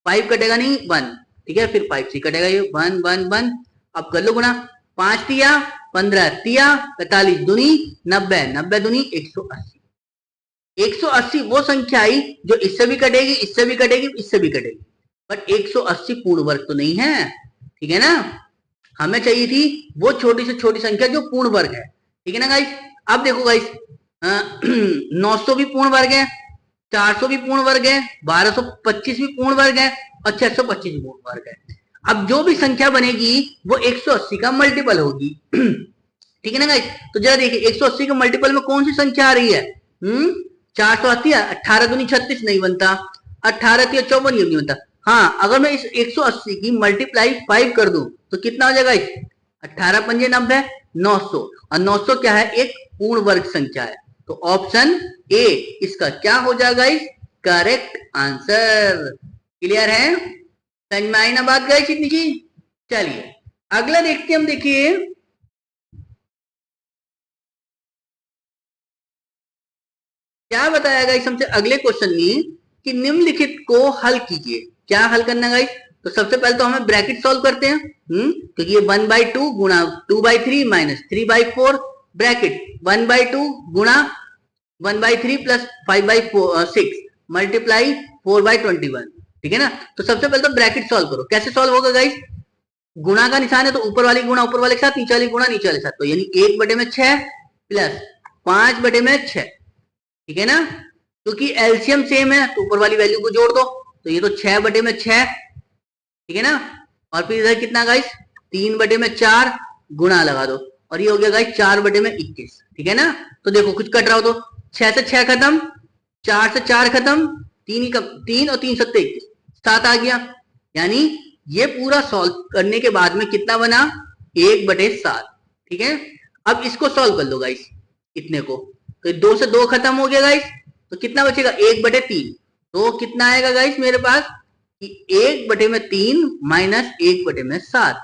5 कटेगा नहीं, 1। ठीक है, फिर 5 से कटेगा ये 1 1 1। अब कर लो गुना, 5 तिया 15 तिया 45 दूनी 90, 90 दूनी 180। 180 वो संख्या आई जो इससे भी कटेगी, इससे भी कटेगी, इससे भी कटेगी, बट 180 पूर्ण वर्ग तो नहीं है। ठीक है ना? हमें चाहिए थी वो छोटी से छोटी संख्या जो पूर्ण वर्ग है। ठीक है ना गाइस? अब देखो गाइस 900 भी पूर्ण वर्ग है, 400 भी पूर्ण वर्ग है, 1225 भी पूर्ण वर्ग है और 625 भी पूर्ण वर्ग है। अब जो भी संख्या बनेगी वो 180 का मल्टीपल होगी। ठीक है ना गाइस? तो जरा देखिए 180 के मल्टीपल में कौन सी संख्या आ रही है? 400 आती है, 18 दूनी 36 नहीं बनता, 18 तिया 54 ये नहीं बनता। हाँ, अगर मैं इस 180 की मल्टीप्लाई 5 कर दूं तो कितना हो जाएगा इस 18 पंजे 90, 900। और 900 क्या है, एक पूर्ण वर्ग संख्या है। तो ऑप्शन ए इसका क्या हो जाएगा इस करेक्ट आंसर। क्लियर है? समझ में आई ना बात गाइस इतनी चीज? चलिए अगला देखते हम। देखिए क्या बताया गाइस हमसे अगले क्वेश्चन में कि निम्नलिखित को हल कीजिए। क्या हल करना गाइस? तो सबसे पहले तो हमें ब्रैकेट सॉल्व करते हैं, क्योंकि ये 1/2 गुणा 2/3 माइनस 3/4 ब्रैकेट 1/2 गुणा 1/3 प्लस 5/6 मल्टीप्लाई 4/21। ठीक है ना? तो सबसे पहले तो ब्रैकेट सॉल्व करो। कैसे सॉल्व होगा गाइस? गुणा का निशान है तो ऊपर वाली गुणा ऊपर वाले के साथ, नीचे वाली गुणा नीचे वाले के साथ। तो यानी 1/6 प्लस 5/6। ठीक है ना? क्योंकि एलसीएम सेम है तो ऊपर वाली वैल्यू को जोड़ दो, तो ये तो 6/6। ठीक है ना? और फिर इधर कितना गाइस, 3/4 गुणा लगा दो और ये हो गया गाइस 4/21। ठीक है ना? तो देखो कुछ कट रहा हो तो 6 से 6 खत्म, 4 से 4 खत्म, 3 ही कम, 3 और 3 सत्ते 21, 7 आ गया। यानी ये पूरा सॉल्व करने के बाद में कितना बना, 1/7। ठीक है? अब इसको सॉल्व कर लो गाइस, इतने को। तो 2 से 2 खत्म हो गया गाइस, तो कितना बचेगा, 1/3। तो कितना आएगा गाइस मेरे पास कि 1/3 माइनस 1/7।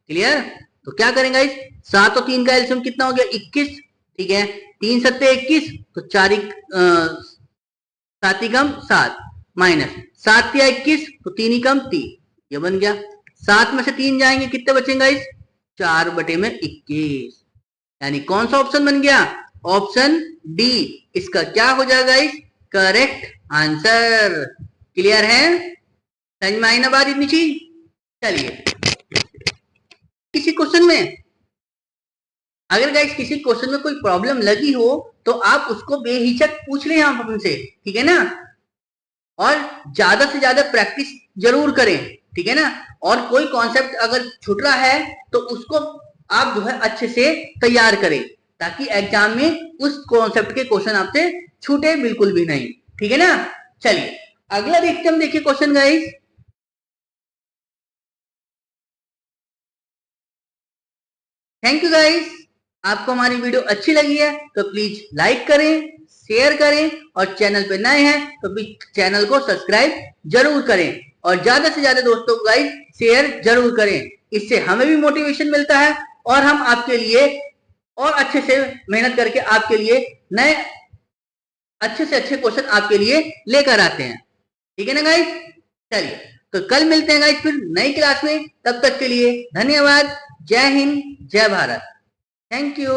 क्लियर? तो क्या करेंगे गाइस, 7 और 3 का एलसीएम कितना हो गया, 21। ठीक है, 3 सत्ते 21, तो 4 7 ही कम 7 माइनस 7 या 21, तो 3 ही कम 3, ये बन गया। 7 में से 3 जाएंगे, कितने बचेंगे गाइस, 4/21। यानी कौन सा ऑप्शन बन गया, ऑप्शन डी इसका क्या हो जाएगा इस करेक्ट आंसर। क्लियर है? समझ में आई ना बात इतनी चीज? चलिए किसी क्वेश्चन में अगर गाइस किसी क्वेश्चन में कोई प्रॉब्लम लगी हो तो आप उसको बेहिचक पूछ लें आप हमसे। ठीक है ना? और ज्यादा से ज्यादा प्रैक्टिस जरूर करें। ठीक है ना? और कोई कॉन्सेप्ट अगर छूट रहा है तो उसको आप जो है अच्छे से तैयार करें, ताकि एग्जाम में उस कॉन्सेप्ट के क्वेश्चन आपसे छूटे बिल्कुल भी नहीं। ठीक है ना? चलिए अगला देखते हम। देखिए question guys, thank you guys. आपको हमारी वीडियो अच्छी लगी है तो प्लीज लाइक करें, शेयर करें, और चैनल पे नए हैं तो प्लीज चैनल को सब्सक्राइब जरूर करें, और ज्यादा से ज्यादा दोस्तों को गाइस शेयर जरूर करें। इससे हमें भी मोटिवेशन मिलता है और हम आपके लिए और अच्छे से मेहनत करके आपके लिए नए अच्छे से अच्छे क्वेश्चन आपके लिए लेकर आते हैं। ठीक है ना गाइस? चलिए तो कल मिलते हैं गाइस फिर नई क्लास में। तब तक के लिए धन्यवाद। जय हिंद, जय भारत। Thank you.